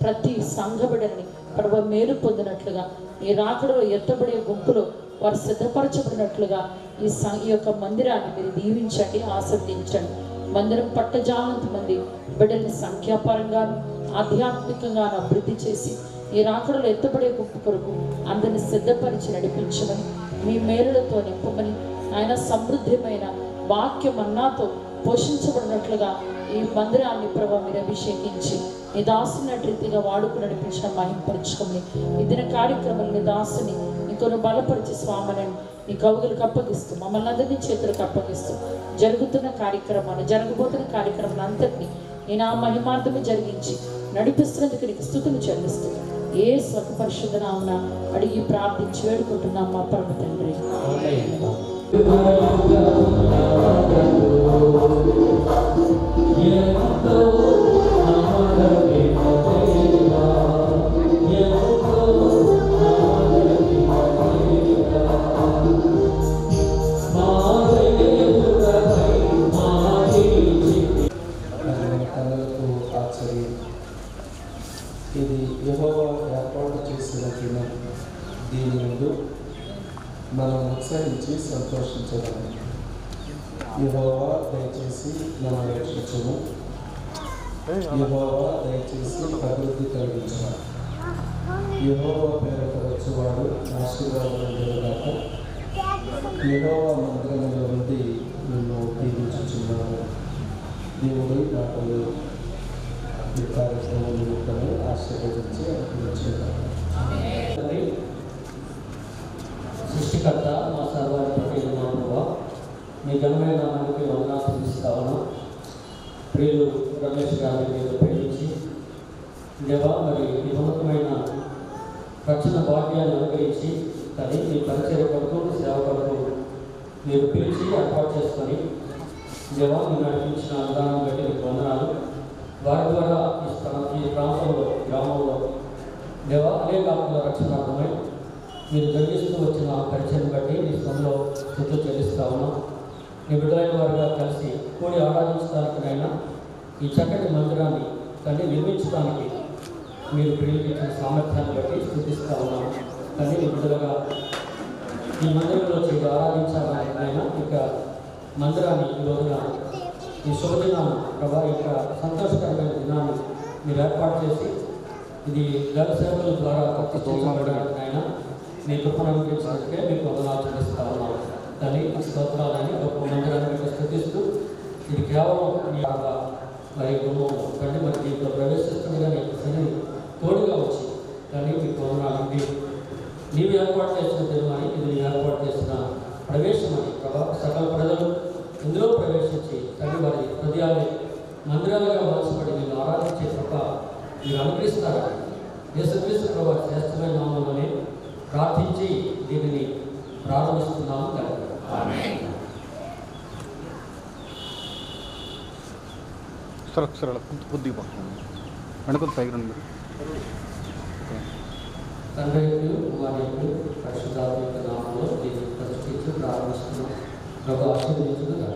ప్రతి సంఘ బిడ్డని ప్రభ మేలు పొందినట్లుగా ఈ రాకడలో ఎత్తబడే గుంపులో వారు సిద్ధపరచబడినట్లుగా ఈ యొక్క మందిరాన్ని మీరు దీవించండి, ఆస్వాదించండి. మందిరం పట్టజాలంత మంది బిడ్డల్ని సంఖ్యాపరంగాను ఆధ్యాత్మికంగాను అభివృద్ధి చేసి ఈ రాకడలో ఎత్తబడే గుంపు కొరకు అందరిని సిద్ధపరిచి నడిపించమని మీ మేలులతో నింపమని ఆయన సమృద్ధిమైన వాక్యం అన్నాతో పోషించబడినట్లుగా ఈ మందిరాన్ని ప్రభావ మీరు అభిషేకించి నీ దాసుని రీతిగా వాడుకు నడిపించిన మహింపరచుకోమని ఈ దిన కార్యక్రమం నీ దాసుని ఇంకొన్ని బలపరిచి స్వామిని నీ కవుగులకు అప్పగిస్తూ మమ్మల్ని అందరినీ చేతులకు అప్పగిస్తూ జరుగుతున్న కార్యక్రమాన్ని జరగబోతున్న కార్యక్రమాన్ని అంతటినీ నేను ఆ మహిమార్థమే జరిగించి నడిపిస్తున్నందుకు నీకు స్తుతులు చెల్లిస్తూ ఏ స్వత పరిశుద్ధ నామమున అడిగి ప్రార్థించి వేడుకుంటున్నాం మా పరమ తండ్రి. ఇది యెహోవా ఏర్పాటు చేసిన దినం. దీని ముందు మనం ఉత్సహించి సంతోషించగలం. యెహోవా దయచేసి మనం రక్షించును. యెహోవా దయచేసి అభివృద్ధి కలిగించును. యెహోవా పేరట వచ్చేవాడు ఆశీర్వాదం. యెహోవా మందిరంలో నుండి నిన్ను దీవించుచున్నాను. దేవుడు మాటలు ఈ కార్యక్రమం నిమిత్తమై ఆశీర్వదించి అర్పించున్నాను. సృష్టికర్త మా సర్వాధిపతి మా ప్రభా మీ ఘనమైన నామానికి వందనాలు చెల్లిస్తా ఉన్నాం. ప్రియులు రమేష్ గారిని మీరు ప్రేమించి దేవా మరి ఈ ఉన్నతమైన రక్షణ భాగ్యాన్ని అనుగ్రహించి కానీ మీ పరిచయ కొరకు సేవ కొరకు మీరు పిలిచి ఏర్పాటు చేసుకొని దేవా మీరు నడిపించిన అనుదానం బట్టి మీకు వందనాలు. వారి ద్వారా ఈ ప్రాంతంలో గ్రామంలో దేవా అనేక ఆత్మల రక్షణార్థమై మీరు జరిగిస్తూ వచ్చిన పరిచయం బట్టి మీ స్థలంలో స్థుతులు చెల్లిస్తా ఉన్నాం. మీ బిడ్డలైన వారిగా కలిసి కూడి ఆరాధించడానికైనా ఈ చక్కటి మందిరాన్ని కానీ నిర్మించడానికి మీరు ప్రేమించిన సామర్థ్యాన్ని బట్టి స్థుతిస్తూ ఉన్నాం. కానీ మీ బిడ్డలుగా ఈ మందిరంలో చేసి ఆరాధించాలనైనా ఇక మందిరాన్ని ఈ రోజున ఈ శుభదినాన్ని ప్రభా యొక్క సంతోషకరమైన దినాన్ని మీరు ఏర్పాటు చేసి ఇది గత సేవల ద్వారా ప్రతిష్ఠించబడడానికి ఆయన మీ కృపను అనుగ్రహించినట్టుగా మీకు వందనాలు చెల్లిస్తా ఉన్నాను. తల్లి స్తోత్రాలని గొప్ప మందిరాన్ని మీకు స్థుతిస్తూ ఇది కేవలం మీ మరి గుమ్మం కంటే మరి దీంట్లో ప్రవేశిస్తుండగా నీకు సన్నిధి తోడుగా వచ్చి కానీ మీకు వందనాలు. నీవు ఏర్పాటు చేసిన తీర్మాని ఇది నీవు ఏర్పాటు చేసిన ప్రవేశం అని ప్రభా సకల ప్రజలు ఇందులో ప్రవేశించి తల్లి వారి హృదయాన్ని మందిరాలుగా మార్చబడి మీరు ఆరాధించే కృప మీరు అనుగ్రహిస్తారని యేసుక్రీస్తు ప్రభు శ్రేష్టమైన నామములోనే ప్రార్థించి దీనిని ప్రారంభిస్తున్నాము కదా. తండ్రి కుమారి పరిశుద్ధాత్మ యొక్క నామంలో దీన్ని ప్రతిష్ఠించి ప్రారంభిస్తున్నాం. ప్రభు ఆశీర్వదించుగా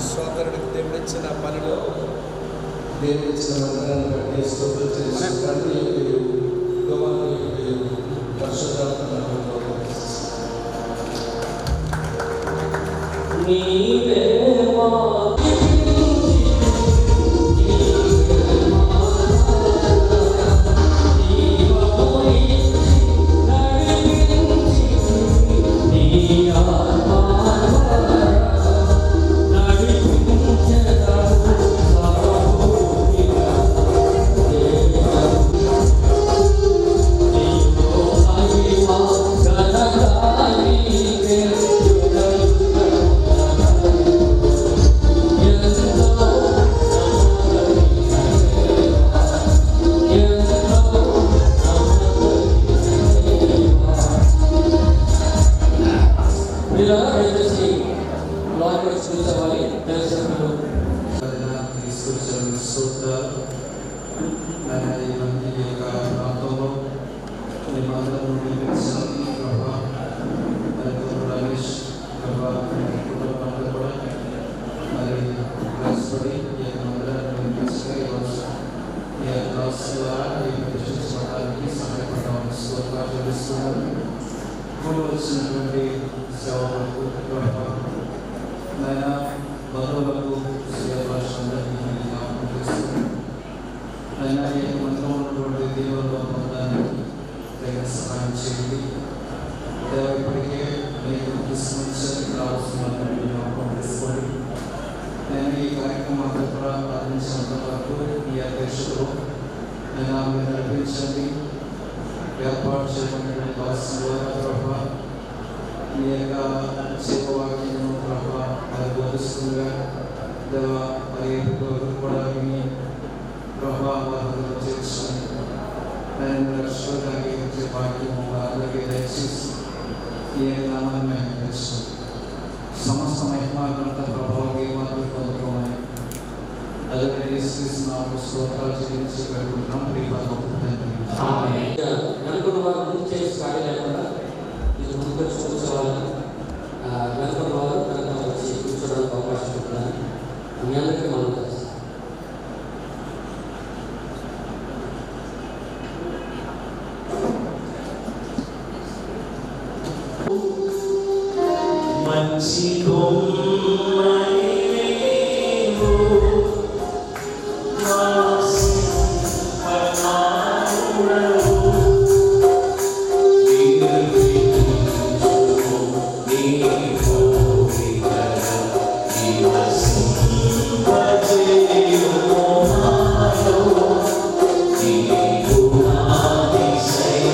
సోదరుడికి దేవుడిచ్చిన పనిలో దేవుడిచ్చిన మందిరాన్ని బట్టి స్తోత్రం చెల్లిస్తున్నాను. ఈ యొక్క శివవాక్యం ప్రభావ అది బోధిస్తుండగా దేవ మరి కూడా విని ప్రభావాలను చేసుకుని ఆయన రక్షణకి వచ్చే భాగ్యం అలాగే దయచేసి ఈ నామాన్ని మేము తెలుసు సమస్త మహిమాగ్రంథ ప్రభావం ఏమాత్రం పొందుకోమని అలాగే నాలుగు స్తోత్రాలు చెల్లించి పెట్టుకుంటున్నాం వెనుకున్న వారు ముందు చేసి ఖాళీ లేకుండా ఇది ముందుకు వచ్చి కూర్చోవాలని వెనుకున్న వారు వెనక వచ్చి కూర్చోడానికి అవకాశం ఉంటుందని మీ అందరికీ మనం తెలుసు. మంచి కొమ్మని నీవు వాసి పరమాత్ముడవు నీవు కోరికల నివసింపజేయు నాలో నీవు నాతిశయముగను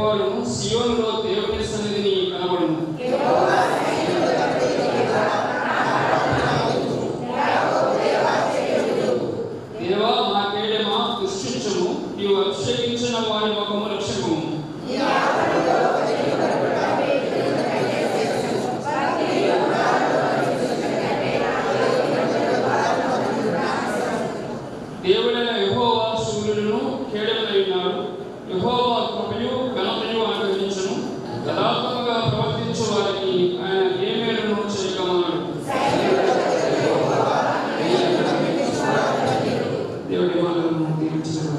తెరవబడును, సియోనులో దేవుని సన్నిధిని కనబడును. దేవా మా కేడమా దృష్టించుము, నీవు అభిషేకించిన వారి ముఖము రక్షకుము. దేవుడైన యెహోవా సూర్యులను కేడములై ఉన్నాడు. యెహోవా కృపయు ఘనతయు అనుగ్రహించును. యథార్థముగా ప్రవర్తించు వారికి ఆయన ఏ మేలును చేయగలడు. దేవుడి మాటలను దీవించును.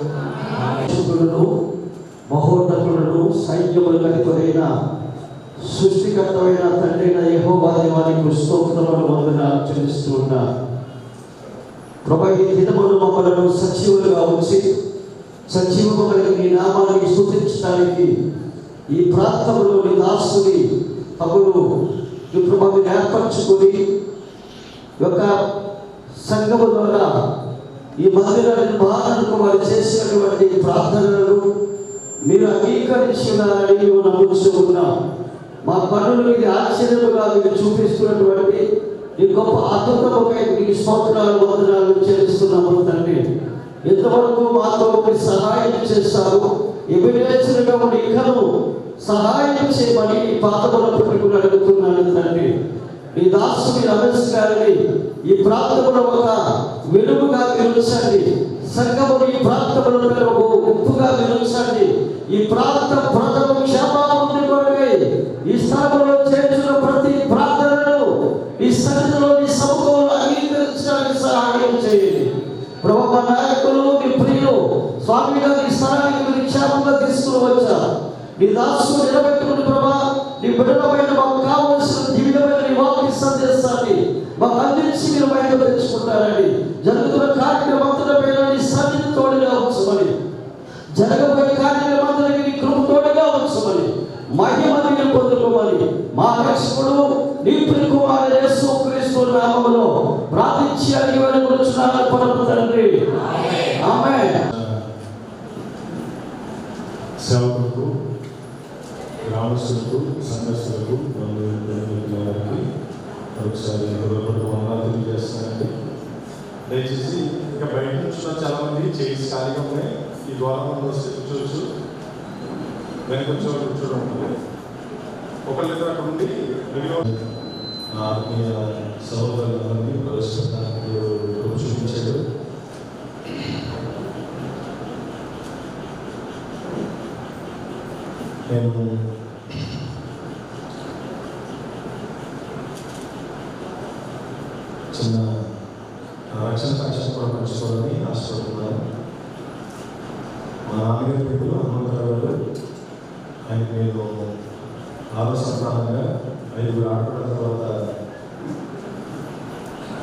మహోన్నతులను సైన్యములకు అధిపతైన సృష్టికర్తమైన తండ్రైన యెహోవా దేవానికి స్తోత్రములు వందనాలు చెల్లిస్తూ ఉన్నా. ప్రభు ఈ దినమును మమ్మలను సజీవులుగా ఉంచి సజీవము కలిగి నీ నామాన్ని స్తుతించడానికి ఈ ప్రాంతంలోని దాసుని తమ్ముడు ఈ ప్రభుని ఏర్పరచుకొని యొక్క సంఘము ద్వారా ఈ మందిర నిర్మాణకు వారు చేసినటువంటి ప్రార్థనలను మీరు అంగీకరించినారని మేము నమ్ముతూ ఉన్నాం. మా కన్నులు ఇది ఆశ్చర్యముగా మీరు చూపిస్తున్నటువంటి ఈ గొప్ప అద్భుతముపై మీకు స్తోత్రాలు వందనాలు చెల్లిస్తున్నాము తండ్రి. ఎంతవరకు మాతో మీరు సహాయం చేస్తారు, ఎవిడెన్స్గా ఉండి ఇంకను సహాయం చేయమని ఈ పాదములకు మీకు అడుగుతున్నాను తండ్రి. ఈ దాసుని రమేష్ గారిని ఈ ప్రాంతంలో ఒక వెలుగుగా విరుచండి. సంఘమును ఈ ప్రాంతంలో ఉప్పుగా విరుచండి. ఈ ప్రాంత ప్రజలు క్షేమాభివృద్ధి కొరకై ఈ స్థలంలో చేర్చిన ప్రతి ప్రార్థనను ఈ సన్నిధిలోని సముఖంలో అంగీకరించడానికి సహాయం చేయండి. ప్రభు నాయకులు మీ ప్రియులు స్వామి గారి ఈ స్థలానికి మీరు క్షేమంగా తీసుకుని వచ్చారు. నీ దాసును నిలబెట్టుకుని ప్రభా నీ బిడ్డలపైన మాకు కావలసిన దివ్యమైన నీ వాక్య సందేశాన్ని మాకు అందించి మీరు బయట తెచ్చుకుంటారని జరుగుతున్న కార్యక్రమంతపైన నీ సన్నిధి తోడుగా ఉంచమని, జరగబోయే కార్యక్రమానికి నీ కృప తోడుగా ఉంచమని, మహిమని మీరు పొందుకోమని మా రక్షకుడు నీ ప్రియ కుమారుడు యేసుక్రీస్తు నామములో ప్రార్థించి అడిగి వేడుకొనుచున్నాను పరమ తండ్రి. ఆమేన్. సేవకులకు, గ్రామస్తులకు, సంఘస్థులకు, బంధువులకి ఒకసారి వందనాలు తెలియజేస్తానండి. దయచేసి ఇంకా బయట నుంచి చాలా మంది చేసి ఖాళీగా ఉన్నాయి. ఈ ద్వారంలో కూర్చోవచ్చు, వెనక కూర్చోవడం ఉంటుంది. ఒకళ్ళిద్దరు అక్కడ ఉండి ఆత్మీయ సహోదరులందరినీ ప్రవేశపెట్టడానికి చూపించాడు. నేను చిన్న రక్షణ సాక్ష్యం కూడా పంచుకోవాలని ఆశపడుతున్నాను. మా నాన్నగారి పేరు హనుమంతరావు గారు. ఆయన నేను 6వ సంతానంగా 5 ఆడపిల్లల తర్వాత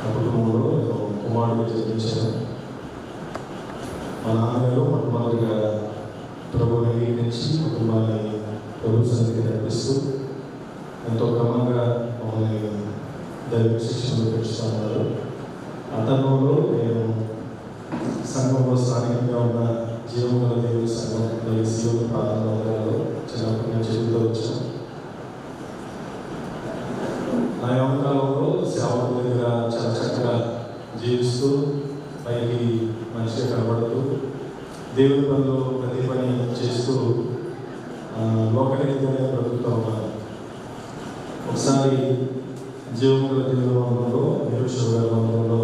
ఆ కుటుంబంలో నేను కుమారుడిగా జన్మించాను. మా నాన్నగారు మొట్టమొదటిగా ప్రభువుని అంగీకరించి కుటుంబాన్ని ప్రభు సన్నిధికి నడిపిస్తూ ఎంతో క్రమంగా మమ్మల్ని దైవిక శిక్షణలో పెంచుతున్నారు. ఆ తరుణంలో నేను సంఘంలో స్థానికంగా ఉన్న జీవగల దేవుడి సంఘంలో శివుని ప్రార్థన మందిరాల్లో చిన్నప్పటి నుంచి చెబుతూ వచ్చాను. నా యవనకాలంలో సేవకుల దగ్గర చాలా చక్కగా జీవిస్తూ పైకి మంచిగా కనబడుతూ దేవుని పనిలో ప్రతి పని చేస్తూ లోకరీతిగానే బ్రతుకుతూ ఉన్నాను. ఒకసారి జీవముల దేవుల మందిరంలో నిరుషుల గారి మందిరంలో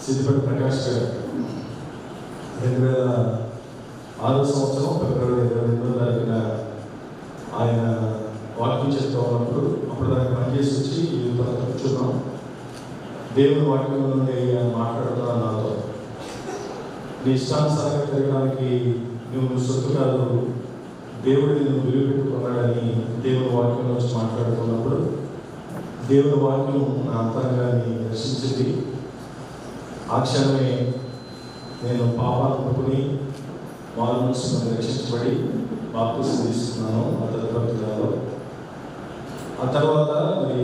సిద్దిపేట ప్రకాష్ గారు 2006 సంవత్సరం ఫిబ్రవరి 22వ తారీఖున ఆయన వాక్యం చెప్తూ ఉన్నప్పుడు అప్పుడు దానికి పనిచేసి వచ్చి ఈ విధంగా కూర్చున్నాం. దేవుని వాక్యం నుండి ఆయన మాట్లాడుతున్నాను నాతో. నీ ఇష్టానుసారంగా తిరగడానికి నువ్వు సొత్తు కాదు, దేవుడు నిన్ను విలువపెట్టుకున్నాడని దేవుని వాక్యం నుంచి మాట్లాడుతున్నప్పుడు దేవుని వాక్యం నా అంతరంగాన్ని రక్షించింది. ఆ క్షణమే నేను పాపాలను ఒప్పుకొని వాళ్ళ నుంచి రక్షించబడి బాప్తిసం తీసుకున్నాను. ఆ తదుపరిలో ఆ తర్వాత మరి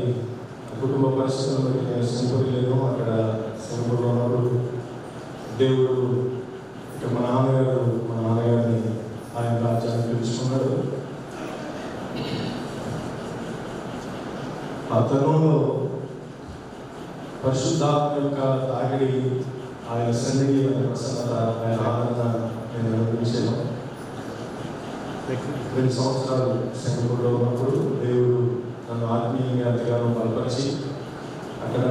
కుటుంబ పరిస్థితులను బట్టి నేను సింగపూర్ లేను. అక్కడ సింగపూర్లో ఉన్నప్పుడు దేవుడు ఇక మా నాన్నగారిని ఆయన రాజ్యాన్ని పిలుచుకున్నాడు. ఆ తరుణంలో పరిశుద్ధాత్మ యొక్క తాగిడి, ఆయన సన్నిధి, ఆయన ప్రసన్నత, ఆయన ఆదరణ నేను అనుభవించాను. 2 సంవత్సరాలు సింగపూర్లో ఉన్నప్పుడు దేవుడు నన్ను ఆత్మీయంగా ఎంతగానో బలపరిచి అక్కడ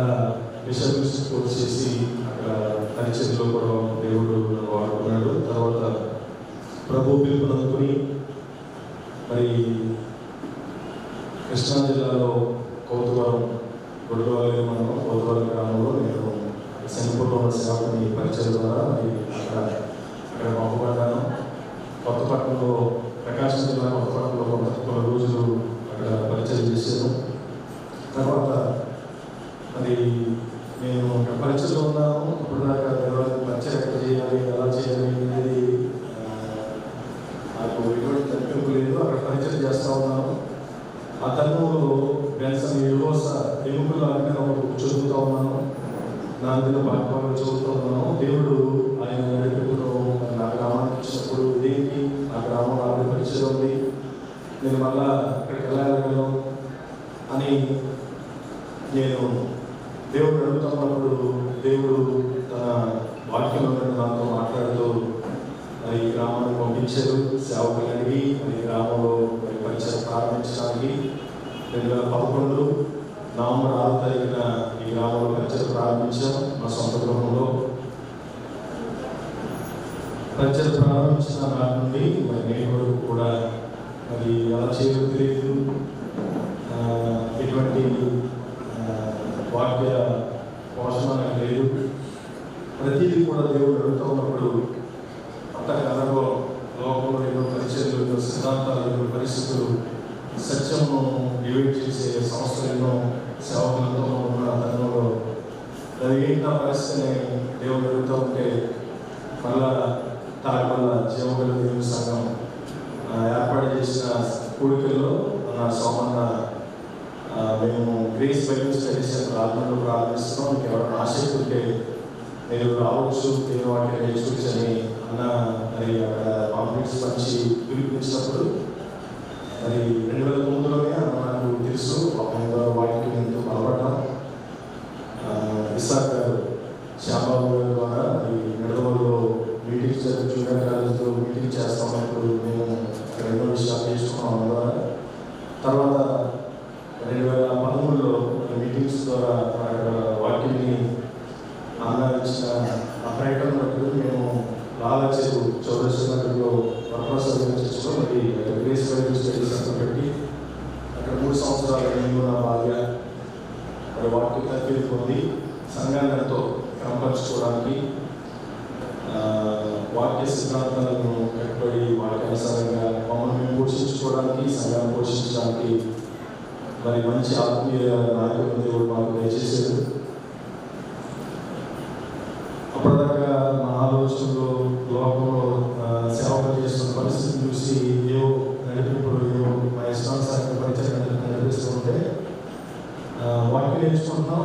బిషప్స్ కోర్స్ చేసి అక్కడ పరిచయలో కూడా దేవుడు నన్ను వాడుకున్నాడు. తర్వాత ప్రభు పిలుపునందుకుని మరి కృష్ణా జిల్లాలో కౌతువరం గొడవల్లి మండలం కౌతువరం గ్రామంలో నేను సింగపూర్లో ఉన్న సేవకుని పరిచయం ద్వారా మరి అక్కడ పంపబడ్డాను. కొత్తపట్నంలో ప్రకాశం జిల్లా కొత్తపట్నంలో కొన్ని రోజులు అక్కడ పరిచయం చేశాను. తర్వాత మరి నేను పరిచయంలో ఉన్నాను. అప్పుడు దాకా పరిచయం ఎక్కడ చేయాలి, ఎలా చేయాలి అనేది నాకు ఎటువంటి తప్పింపు లేదు. అక్కడ పరిచయం చేస్తూ ఉన్నాను. ఆ తరుణంలో బెన్సన్ ఎముకలు అన్నీ చదువుతూ ఉన్నాను. నా దగ్గర భాగంగా చదువుతూ ఉన్నాను. దేవుడు ఆయన నడిపిలో నా గ్రామానికి వచ్చినప్పుడు దేనికి నా గ్రామంలో ఆవిడ పరిచయం ఉంది, నేను మళ్ళా అక్కడికి వెళ్ళగలను అని నేను దేవుడు అడుగుతున్నప్పుడు దేవుడు తన వాక్యంలో నాతో మాట్లాడుతూ మరి గ్రామాన్ని పంపించారు. సేవకులు అడిగి మరి గ్రామంలో మరి పరిచయం ప్రారంభించడానికి 2011 నవంబర్ 6వ తారీఖున ఈ గ్రామంలో పరిచయం ప్రారంభించాం. మా సొంత గృహంలో పరిచయం ప్రారంభించిన నాటి నుండి మరి నేటి వరకు కూడా మరి ఎలా చేయాలో తెలియదు. ఎటువంటి వాక్య పోషణ నాకు లేదు. ప్రతిదీ కూడా దేవుడు అడుగుతూ ఉన్నప్పుడు అంతకాలంలో లోకంలో ఎన్నో పరిచయాలు, ఎన్నో సిద్ధాంతాలు, ఎన్నో పరిస్థితులు, సత్యము డివైడ్ చేసే సంస్థలు ఎన్నో సేవకులతో ఉన్న తరుణంలో అది ఏంటి నా పరిస్థితిని దేవుడు అడుగుతూ ఉంటే మళ్ళా తాగమల్ల జీవగల దేవుని సంఘం ఏర్పాటు చేసిన కూడికల్లో నా సోమన్న మేము గ్రేస్ బైబిల్ స్టడీస్ రాజమండ్రిలో ప్రారంభిస్తున్నాం. మీకు ఎవరైనా ఆసక్తి ఉంటే నేను రావచ్చు, నేను వాటిని నేర్చుకోవచ్చని అన్న మరి అక్కడ కాంప్లెక్స్ పంచి పిలుపునిచ్చినప్పుడు మరి 2009లోనే అన్న నాకు తెలుసు. వాటికి ఎంతో బలపడ్డాం. విశాఖ గారు శ్యామబాబు గారి ద్వారా మరి నిడదవల్లో మీటింగ్స్ జూనియర్ కాలేజ్లో మీటింగ్ చేస్తామన్నప్పుడు మేము అక్కడ ఎన్నో విషయాలు చేసుకున్నాం అన్న ద్వారా. తర్వాత 2013లో మీటింగ్స్ ద్వారా అక్కడ వాక్యాన్ని అన్న ఇచ్చిన ఆ ప్రయత్నం బట్టి మేము లాలచెరు చౌరస్లో వర్ణాసంగా చర్చలో మరి గ్రేస్ బైబిల్ స్టడీస్ సెంటర్ పెట్టి అక్కడ 3 సంవత్సరాలు నేను నా భార్య మరి వాక్యం తగ్గి పొంది సంఘాన్ని ఎంతో క్రమపరచుకోవడానికి వాక్య సిద్ధాంతాలను కట్టుబడి వాక్యానుసారంగా మమ్మల్ని మేము పోషించుకోవడానికి, సంఘాన్ని పోషించడానికి మరి మంచి ఆత్మీయ నాయకులు దేవుడు మాకు దయచేశారు. అప్పటిదాకా మా ఆలోచనలో లోకంలో సేవలు చేస్తున్న పరిస్థితిని చూసి ఏవో నడిపినప్పుడు ఏవో మా ఇష్టానుసారంగా పరిచయం నడిపిస్తుంటే వాక్యం నేర్చుకుంటున్నాం.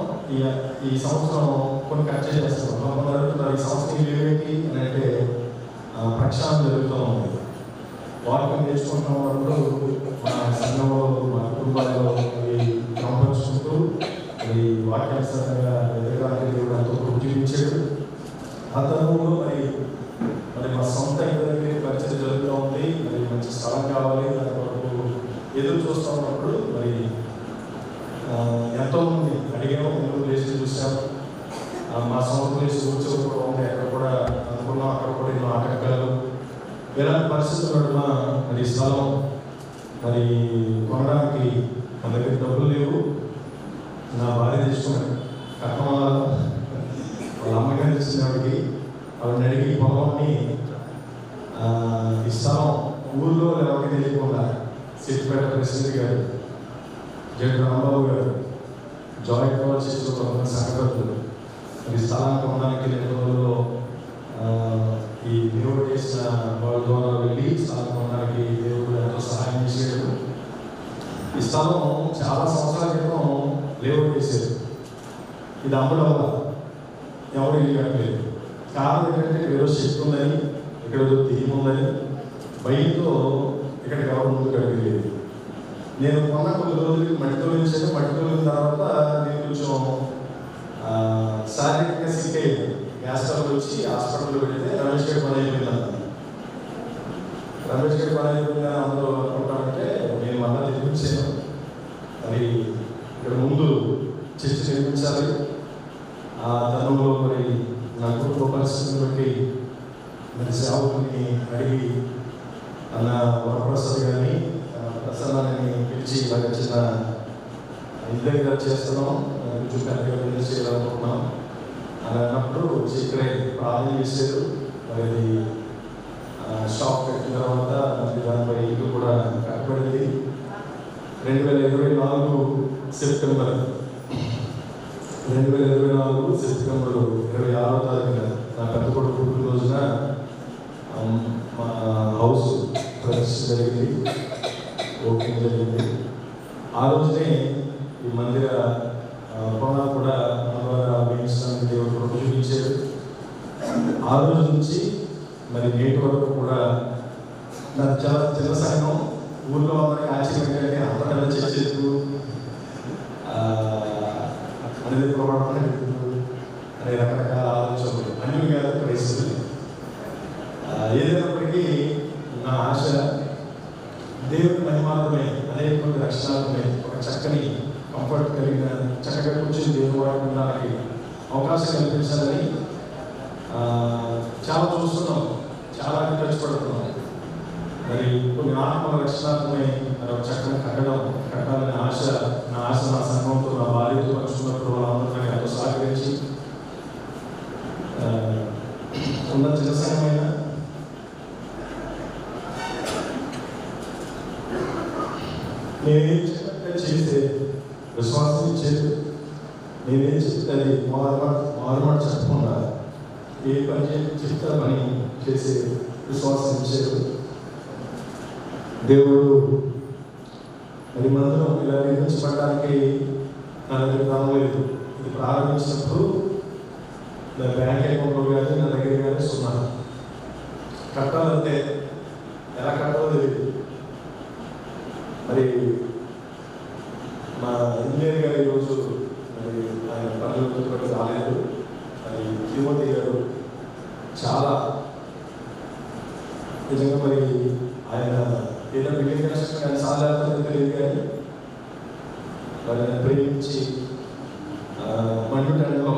ఈ సంవత్సరం కొన్ని ఖర్చు చేస్తున్నాం. కొందరు అడుగుతున్నారు ఈ సంవత్సరం ఏమిటి అని అంటే ప్రక్షాళన జరుగుతూ ఉంది. వాక్యం నేర్చుకుంటున్నప్పుడు మా సంఘంలో మా కుటుంబాల్లో క్రమపరుచుకుంటూ మరి వాక్యానుసారంగా ఎదగడానికి దేవుడు ఎంతో ఉద్యోగించాడు. ఆ తరుణంలో మరి మా సొంత ఇంటి పరిచయం జరుగుతూ ఉంది. మరి మంచి స్థలం కావాలి, దాని వరకు ఎదురు చూస్తూ ఉన్నప్పుడు మరి ఎంతోమంది అడిగాము, ఎన్నో ప్లేసులు చూసాము. మా సొంత ప్లేస్ కూర్చోకపోవడం ఉంది, అక్కడ కూడా అనుకున్నాం, అక్కడ కూడా ఎన్నో ఆటంకాలు. ఇలాంటి పరిస్థితుల్లో మరి స్థలం మరి కొనడానికి మన దగ్గర డబ్బులు లేవు. నా భార్య తీసుకున్నాను కట్టమాల వాళ్ళ అమ్మగారు ఇచ్చినప్పటికి వాళ్ళని అడిగి పొలాన్ని ఈ స్థలం ఊళ్ళో ఎవరికి తెలియకుండా సిద్దిపేట ప్రెసిడెంట్ గారు, జడ్జి రాంబాబు గారు, జాయింట్ కవర్ చేసిన కొంతమంది సంఘటనలు ఈ స్థలాన్ని కొనడానికి 2 రోజుల్లో ఈ దేవుడు చేసిన వాళ్ళ ద్వారా వెళ్ళి స్థలం కొనడానికి దేవుడు ఎంతో సహాయం చేశాడు. ఈ స్థలం చాలా సంవత్సరాల క్రితం లేఅవుట్ చేశారు. ఇది అమ్మడం వల్ల ఎవరు ఇల్లు కట్టలేదు. కారణం ఏంటంటే ఏదో శక్తి ఉందని, ఇక్కడ ఏదో థీమ్ ఉందని భయంతో ఇక్కడికి ఎవరు ముందు కట్టలేదు. నేను కొన్న కొన్ని రోజులకి మట్టితో వెళ్ళాను. మట్టితో వెళ్ళిన తర్వాత నేను కొంచెం శారీరకంగా సిక్ అయ్యాను. గ్యాస్ ట్రబుల్ వచ్చి హాస్పిటల్లో వెళితే రమేష్ గారి పని అయిపోయింది. రమేష్ గారి పని అయిపోయిందని అందరూ అనుకుంటామంటే నేను మళ్ళా నిర్మించాను. మరి ఇక్కడ ముందు చర్చ నిర్మించాలి. ఆ తరుణంలో మరి నా కుటుంబ పరిస్థితిని బట్టి మరి సేవకుని అడిగి అన్న వరప్రసాద్ గారిని ప్రసన్నాన్ని పిలిచి ఇలాగ చిన్న ఇంటి దగ్గర చేస్తున్నాం, కొంచెం పెద్దగా బిజినెస్ చేయాలనుకుంటున్నాం అని అన్నప్పుడు ఇక్కడే ప్రార్థన చేశారు. మరి షాప్ పెట్టిన తర్వాత మరి దానిపై ఇల్లు కూడా కట్టబడింది. 2024 సెప్టెంబర్ 26వ తారీఖున నా పెద్ద కొడుకు పుట్టినరోజున మా హౌస్ ప్రదర్శన జరిగింది, ఓపెనింగ్ జరిగింది. ఆ రోజునే ఈ మందిర పునాది కూడా వేయించడానికి దేవుడు కృప చూపించారు. ఆ రోజు నుంచి మరి నేటి వరకు కూడా నాకు చాలా చిన్న సంఘం, ఊళ్ళో అందరికి ఆశ్చర్యంగా అంతకన్నా చేసేందుకు అనేది ప్రమాణం అనే రకరకాల ఆలోచనలు అన్ని కాదు పరిస్థితులు. ఏదైనప్పటికీ నా ఆశ దేవుని మహిమాత్రమే, అనేక మంది రక్షణాత్మే, ఒక చక్కని కంఫర్ట్ కలిగిన చక్కగా కూర్చొని దేవుని వాడికి ఉండడానికి అవకాశం కల్పించాలని చాలా చూస్తున్నాం, చాలా కష్టపడుతున్నాం. మరి కొన్ని ఆత్మ రక్షణాత్మై చక్కని కట్టాలనే ఆశ, నా ఆశ నా సంఘంతో నా భార్యతో పంచుకున్నప్పుడు వాళ్ళందరూ ఎంతో సహకరించి ఉన్న చిన్న సంఘమైన నేనేం చెప్పినట్టే చేస్తే విశ్వాసం ఇచ్చేది, నేనేం చెప్తే అది మారుమాట చెప్పకుండా ఏ పని చెప్తే పని చేసే విశ్వాసం ఇచ్చేది. దేవుడు మరి మందిరం ఇలా నిర్మించబడడానికి నా దగ్గర రాలేదు. ఇది ప్రారంభించినప్పుడు నా బ్యాంక్ అకౌంట్లో కానీ నా దగ్గర కానీ సున్నా. కట్టాలంటే ఎలా కట్టాలో తెలియదు. మరి మా ఇంజనీర్ గారు ఈరోజు మరి ఆయన పనులు రాలేదు. మరి తిరుమతి గారు చాలా నిజంగా మరి ఆయన ఏదో బిల్డింగ్ కన్స్ట్రక్షన్ కానీ సాధారణ తెలియదు కానీ మరి ఆయన ప్రేమించి మండు టైంలో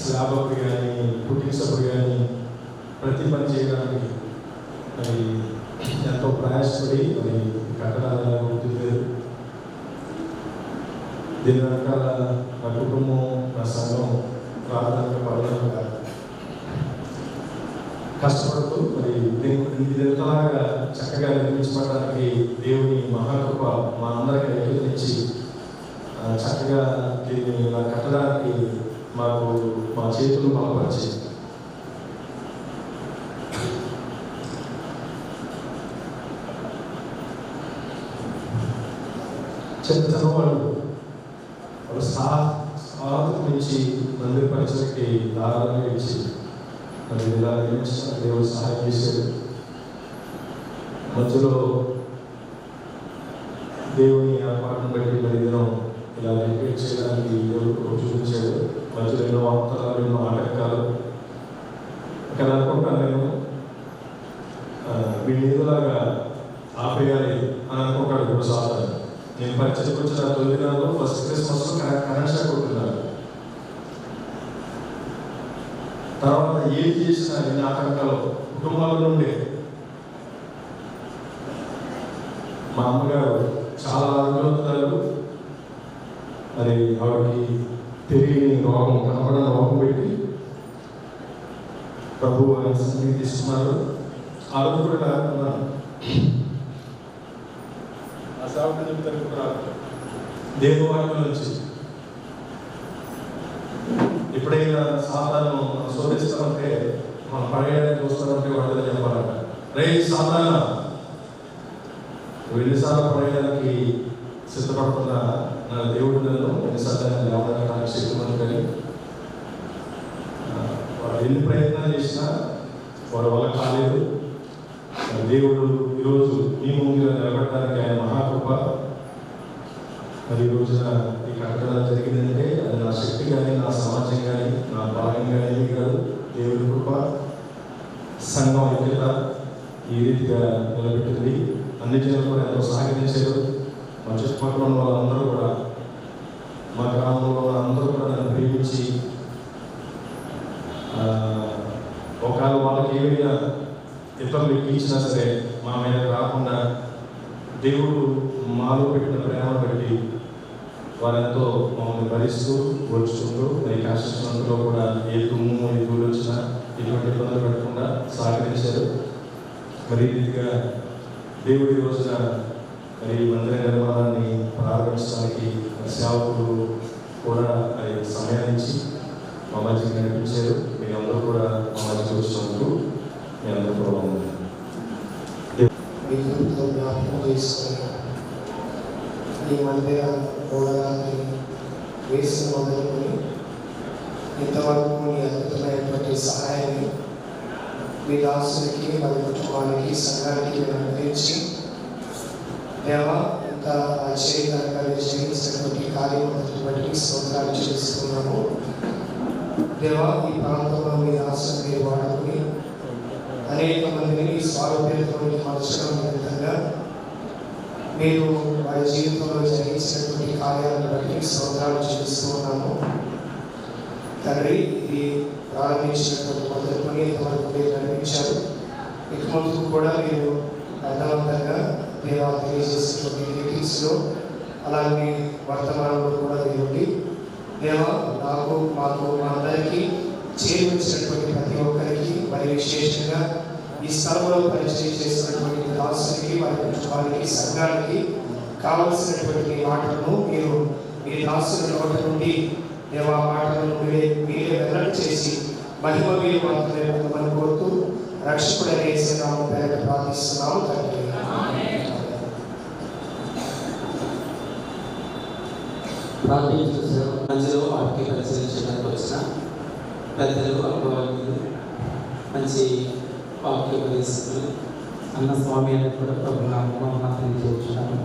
స్లాబ్ అప్పుడు కానీ పుట్టింగ్స్ అప్పుడు కానీ ప్రతి పని చేయడానికి మరి ఎంతో ప్రయాసపడి మరి కట్టడాలు ఉంటుంది. దీని వెనకాల నా కుటుంబం, నా సంఘం ప్రార్థనగా పడలేక కష్టపడుతూ మరి ఇదంతలాగా చక్కగా నిర్మించబడడానికి దేవుని మహాకృప మా అందరికీ ఎదురునిచ్చి చక్కగా దీన్ని ఇలా కట్టడానికి మాకు మా చేతులు బలపరిచి చిన్న వాళ్ళు సాధకు నుంచి మందిర పరిచయకి దారాలుగా ఇచ్చి మరి ఇలా నిర్మించిన దేవుడు సహాయం చేశాడు. మధ్యలో దేవుని ఏర్పాటును బట్టి మరి దినం ఇలా రిపేర్ చేయడానికి దేవుడు చూపించాడు. మధ్యలో ఎన్నో అంతరాలు, ఎన్నో ఆటంకాలు. ఇక్కడ అనుకుంటాను నేను వీళ్ళు ఏదోలాగా ఆపేయాలి అని అనుకుంటాడు ఇప్పుడు సాధారణ. నేను పరిచయకు వచ్చిన 9 నెలల్లో ఫస్ట్ క్రిస్మస్లో కరెంట్ షాక్ కొట్టున్నాను. తర్వాత ఏది చేసిన ఎన్ని ఆటంకాలు కుటుంబాల నుండి. మా అమ్మగారు చాలా ఆరోగ్యవంతురాలు. మరి ఆవిడకి తెలియని రోగం, కనబడిన రోగం పెట్టి ప్రభు ఆయన సన్నిధి తీసుకున్నారు. ఆ రోజు కూడా లేకున్నాను. ఆ సేవకుని చెప్తాను కూడా దేవవాక్యం నుంచి ఎప్పుడైనా సాధారణ శోధిస్తామంటే మనం పడేయడానికి చూస్తామంటే వాటిని చెప్పాలంట. రే సాధారణ ఎన్నిసార్లు పడేయడానికి సిద్ధపడుతున్న నా దేవుడు నన్ను ఎన్నిసార్లు లేవడానికి శక్తిమంది. కానీ వాడు ఎన్ని ప్రయత్నాలు చేసినా వాడు వల్ల కాలేదు. దేవుడు ఈరోజు ఈ ముందుగా నిలబెట్టడానికి ఆయన మహాకృప రోజున ఈ కట్టడం జరిగిందంటే అది నా శక్తి కానీ నా సమాజం కానీ నా భాగం కానీ కాదు. దేవుడి కృప, సంఘం ఐక్యత ఈ రీతిగా నిలబెట్టింది. అన్ని జనాలు కూడా ఎంతో సహకరించారు. మా చుట్టుపక్కల ఉన్న వాళ్ళందరూ కూడా, మా గ్రామంలో అందరూ కూడా నన్ను ప్రేమించి ఒకవేళ వాళ్ళకి ఏమైనా ఇతరులు ఎక్కించినా సరే మా మీద రాకుండా దేవుడు మాలో పెట్టిన ప్రేమను బట్టి వారెంతో మమ్మల్ని భరిస్తూ వచ్చుకుంటూ ఈ కష్టంలో కూడా ఏ తుమ్ము ఏ దూరు వచ్చినా ఎటువంటి ఇబ్బందులు పెట్టకుండా సహకరించారు. మరి ఈ రీతిగా దేవుడి రోజున మరి మందిర నిర్మాణాన్ని ప్రారంభించడానికి సేవకులు కూడా సమయాన్ని ఇచ్చి మా మధ్యకి నడిపించారు. మీ అందరూ కూడా మా మధ్యకి వచ్చినందుకు మీ అందరూ కూడా ఉన్నారు. జ్ఞాపకం చేసుకుని ఈ మందిర గోడగాన్ని వేసి మొదలుకొని ఇంతవరకు మీ అద్భుతమైనటువంటి సహాయాన్ని మీ దాసునికి మరి కుటుంబానికి సంఘానికి మీరు అందించి దేవా ఇంత ఆశ్చర్యకరంగా చేయించినటువంటి కార్యక్రమాన్ని బట్టి స్తోత్రాలు చేస్తున్నాము. దేవా ఈ ప్రాంతంలో మీ దాసుని మీరు వాడుకుని అనేక మందిని స్వారూప్యంతో మార్చడం విధంగా మీరు వారి జీవితంలో జరిగించినటువంటి కార్యాలను బట్టి స్తోత్రాలు చేస్తున్నాము. తండ్రి, ఇది ప్రారంభించినటువంటి మొదలుకొని ఇంతవరకు మీరు నడిపించారు. ఇక ముందు కూడా మీరు అర్థవంతంగా దేవా తెలియజేసినటువంటి మీటింగ్స్లో అలాగే వర్తమానంలో కూడా మీరు దేవా నాకు మాకు మా అందరికీ చేరువచ్చినటువంటి ప్రతి ఒక్కరికి మరి విశేషంగా ఈ స్థలంలో పరిచయం చేసినటువంటి దాసునికి వారి కుటుంబానికి సంఘానికి కావలసినటువంటి మాటలను మీరు మీ దాసుల నోట నుండి దేవా మాటలను మీరే వెల్లడి చేసి మహిమ మీరు మాత్రమే పొందమని కోరుతూ రక్షకుడైన యేసు నామమున పేరిట ప్రార్థిస్తున్నాము తండ్రి. మధ్యలో వాటికి పరిశీలించడానికి వచ్చిన పెద్దలు, అనుభవాలు, మంచి వాక్య ఉపదేశకులు అన్న స్వామి అని కూడా ప్రభునామం వందనాలు తెలియజేస్తున్నాను.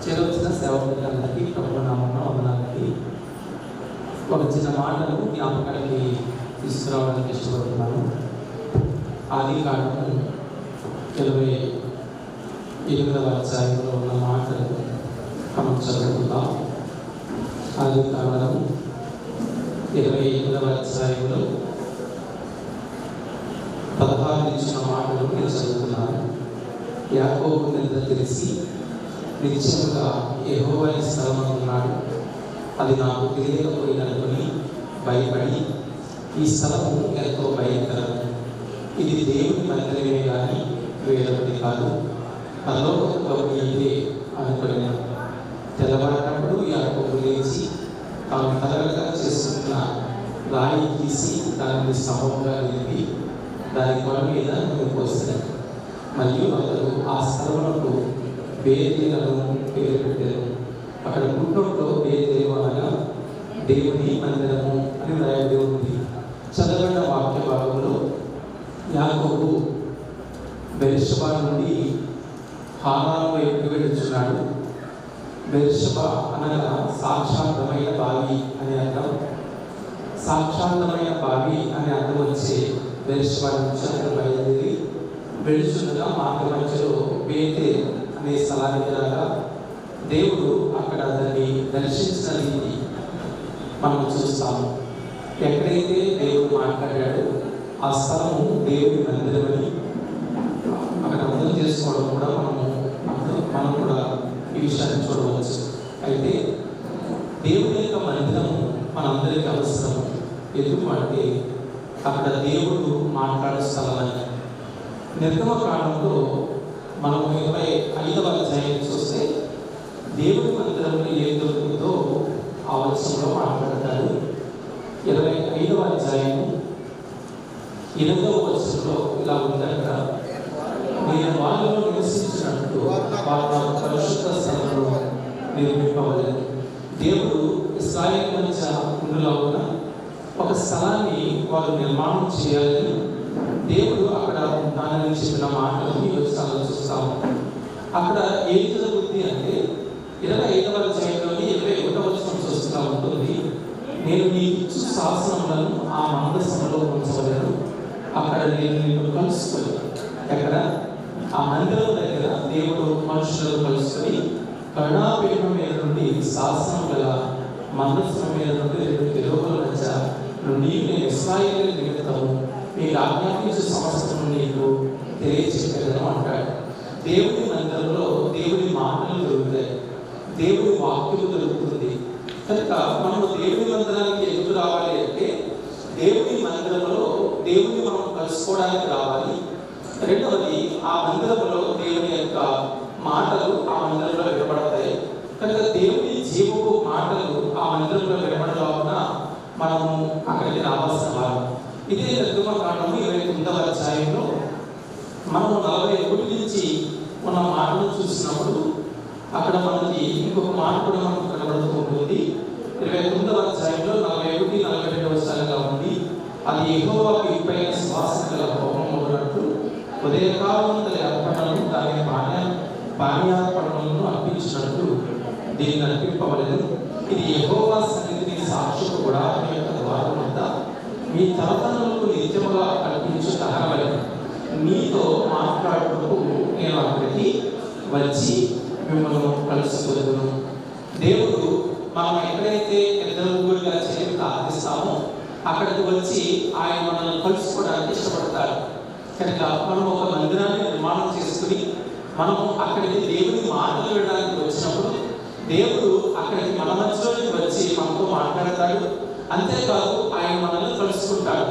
చేరవచ్చిన సేవకులందరికీ ప్రభునామం వందనాలకి ఒక చిన్న మాటలు జ్ఞాపకానికి తీసుకురావడానికి ఇష్టపడుతున్నాను. ఆది కాండం 28వ అధ్యాయంలో ఉన్న మాటలు మనం చదువుకుందాం. ఆది కాండం 28వ అధ్యాయంలో 16 ఇచ్చిన మాటలు నేను చదువుతున్నాను. యాకోబు నిద్ర తెలిసి నిశ్చయముగా యెహోవా ఈ స్థలములో ఉన్నాడు, అది నాకు తెలియకపోయిననుకొని భయపడి ఈ స్థలము ఎంతో భయంకరం, ఇది దేవుని మందిరమే కానీ వేరొకటి కాదు, పరలోకపు ఇదే అనుకుని తెల్లవారినప్పుడు యాకోబు లేచి తాను కలగగా చేస్తున్న రాయి తీసి దానిని సమూహంగా నిలిపి దాని కొన మీద నూనె పోస్తాడు. మరియు అతడు ఆ స్థలములకు బేతేలను పేరు పెట్టారు. అక్కడ పుట్టినట్లో బేతేలు అనగా దేవుని మందిరము అని రాయబడి ఉంది. చదవబడిన వాక్య భాగంలో యాకోబు బెర్షెబా నుండి హారాను వైపుకు వెళ్తున్నాడు. బెర్షెబా అనగా సాక్షాత్తమైన బావి అని అర్థం. సాక్షాత్తమైన బావి అని అర్థం వచ్చే బెర్షెబా నుంచి అక్కడ బయలుదేరి వెళుచుండగా మార్గ మధ్యలో బేతేల్ అనే స్థలానికి రాగా దేవుడు అక్కడ దాన్ని దర్శించిన రీతి మనం చూస్తాము. ఎక్కడైతే దేవుడు మాట్లాడాడో ఆ స్థలము దేవుడి మందిరమని అక్కడ అర్థం చేసుకోవడం కూడా మనం కూడా ఈ విషయాన్ని చూడవచ్చు. అయితే దేవుని యొక్క మందిరము మనందరికీ అవసరం. ఎందుకు అంటే అక్కడ దేవుడు మాట్లాడే స్థలమని. నిర్గమకాండంలో మనం 25వ అధ్యాయం చూస్తే దేవుడి మందిరంలో ఏం దొరుకుతుందో ఆ వచనంలో మాట్లాడతాడు. 25వ అధ్యాయం 8వ వచనంలో ఇలా ఉందట, నేను వాళ్ళలో నివసించినట్టు వాళ్ళ పరిశుద్ధ స్థలంలో నిర్మింపవలేదు. దేవుడు ఇశ్రాయేలు మధ్య ఉండులో ఉన్న ఒక స్థలాన్ని వారు నిర్మాణం చేయాలని దేవుడు అక్కడ ఉంటానని చెప్పిన మాటలు ఈ వచనాల్లో చూస్తాము. అక్కడ ఏం జరుగుతుంది అంటే 25వ అధ్యాయంలోని చెప్పినట్లుగా ఉంటుంది. నేను నీకు ఇచ్చు శాసనములను ఆ మందసములో ఉంచవలను, అక్కడ నేను నిన్ను కలుసుకొని. ఎక్కడ? ఆ మందిరం దగ్గర దేవుడు మనుషులను కలుసుకొని కరుణాపీఠం మీద నుండి శాసనం గల మందసం మీద నుండి 2 కెరూబుల మధ్య నుండి నేను ఇశ్రాయేలు నిమిత్తము మీకు ఆజ్ఞాపించే సమస్తము నీకు తెలియజేయగలను అంటాడు. దేవుడి మందిరంలో దేవుడి మాటలు దొరుకుతాయి, దేవుడి వాక్యము దొరుకుతుంది. కనుక మనము దేవుడి మందిరానికి ఎందుకు రావాలి అంటే దేవుడి మందిరంలో దేవుడిని మనం కలుసుకోవడానికి రావాలి. రెండవది, ఆ మందిరంలో దేవుని యొక్క మాటలు ఆ మందిరంలో వినబడతాయి. కనుక దేవుని జీవపు మాటలు ఆ మందిరంలో వినబడలాగున మనము అక్కడికి రావాల్సిన వారు. ఇదే నిర్గమకాండము 29వ అధ్యాయంలో మనము 41 నుంచి ఉన్న మాటలు చూసినప్పుడు అక్కడ మనకి ఇంకొక మాట కూడా మనకు కనబడుతూ ఉంటుంది. 29వ అధ్యాయంలో 41, 42 వచనాలుగా ఉంది. అది యెహోవాకు ఇంపైన సువాసన గల హోమము అన్నట్టు ఉదయకాలం అర్పణను దాని పానీయార్పణలను అర్పించినట్టు దీన్ని అర్పింపవలేదు. ఇది యెహోవా సన్నిధిని సాక్షులు కూడా యొక్క ద్వారం వద్ద మీ తరతరములకు నిత్యముగా కల్పించు తహవలె. మీతో మాట్లాడుటకు నేను అక్కడికి వచ్చి మిమ్మల్ని కలుసుకొదును. దేవుడు మనం ఎక్కడైతే ఎదురుగురిగా చేరి ప్రార్థిస్తామో అక్కడికి వచ్చి ఆయన మనల్ని కలుసుకోవడానికి ఇష్టపడతాడు. కనుక మనం ఒక మందిరాన్ని నిర్మాణం చేసుకుని మనము అక్కడికి దేవుని మాటలు వినడానికి వచ్చినప్పుడు దేవుడు అక్కడికి మన మధ్యలోకి వచ్చి మనతో మాట్లాడతాడు. అంతేకాదు ఆయన మనల్ని కలుసుకుంటాడు.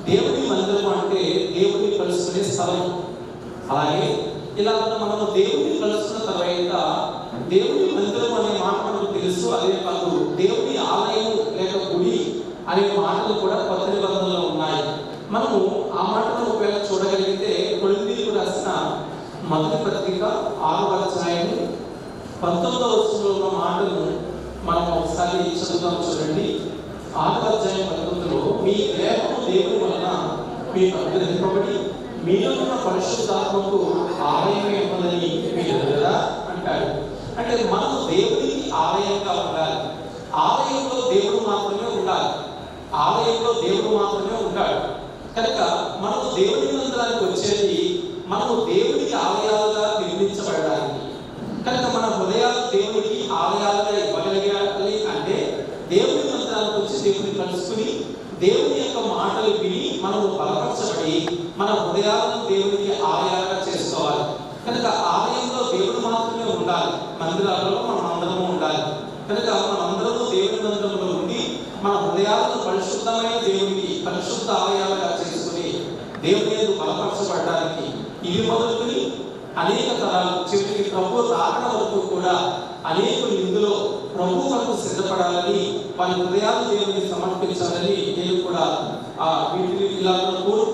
దేవుని మందిరం అంటే దేవుని కలుసుకునే స్థలం. అలాగే ఇలా మనము దేవుని కలుసుకున్న తర్వాత దేవుని మందిరం అనే మాట మనకు తెలుసు. అదే కాదు, దేవుని ఆలయం లేక గుడి అనే మాటలు కూడా కొత్త నిబంధనలో ఉన్నాయి. మనము ఆ మాటను ఒకవేళ చూడగలిగితే కొరింథీయులకు రాసిన మొదటి పత్రిక 6వ అధ్యాయం 19వ వచనంలో ఉన్న మాటను మనం ఒకసారి చదువుదాం. చూడండి. 6వ అధ్యాయం 19లో మీ దేహము దేవుని వలన మీకు అనుగ్రహింపబడి మీలో ఉన్న పరిశుద్ధాత్మకు ఆలయమే ఉన్నదని మీరు కదా అంటాడు. అంటే మనము దేవునికి ఆలయంగా ఉండాలి. ఆలయంలో దేవుడు మాత్రమే ఉండాలి. ఆలయంలో దేవుడు మాత్రమే ఉంటాడు. కనుక మనము దేవుని మందిరానికి వచ్చేది మనము దేవునికి ఆలయాలుగా నిర్మించబడడానికి. కనుక మన హృదయాలు దేవునికి ఆలయాలుగా ఇవ్వగలిగాలి అంటే దేవుని మందిరానికి వచ్చి దేవుని కలుసుకుని దేవుని యొక్క మాటలు విని మనము బలపరచబడి మన హృదయాలను దేవునికి ఆలయాలుగా చేసుకోవాలి. కనుక ఆలయంలో దేవుడు మాత్రమే ఉండాలి, మందిరాలలో మనం అందరము ఉండాలి. కనుక మనందరము దేవుని మందిరంలో ఉండి మన హృదయాలను పరిశుద్ధమైన దేవునికి పరిశుద్ధ ఆలయాలుగా చేసుకుని దేవుని యందు బలపరచబడడానికి ఇది మొదలుకొని అనేక తరాలు చివరికి ప్రభు రాకడ వరకు కూడా అనేకులు ఇందులో ప్రభు వరకు సిద్ధపడాలని వారి హృదయాలు దేవునికి సమర్పించాలని నేను కూడా వీటిని ఇలా కోరుకుంటున్నాను.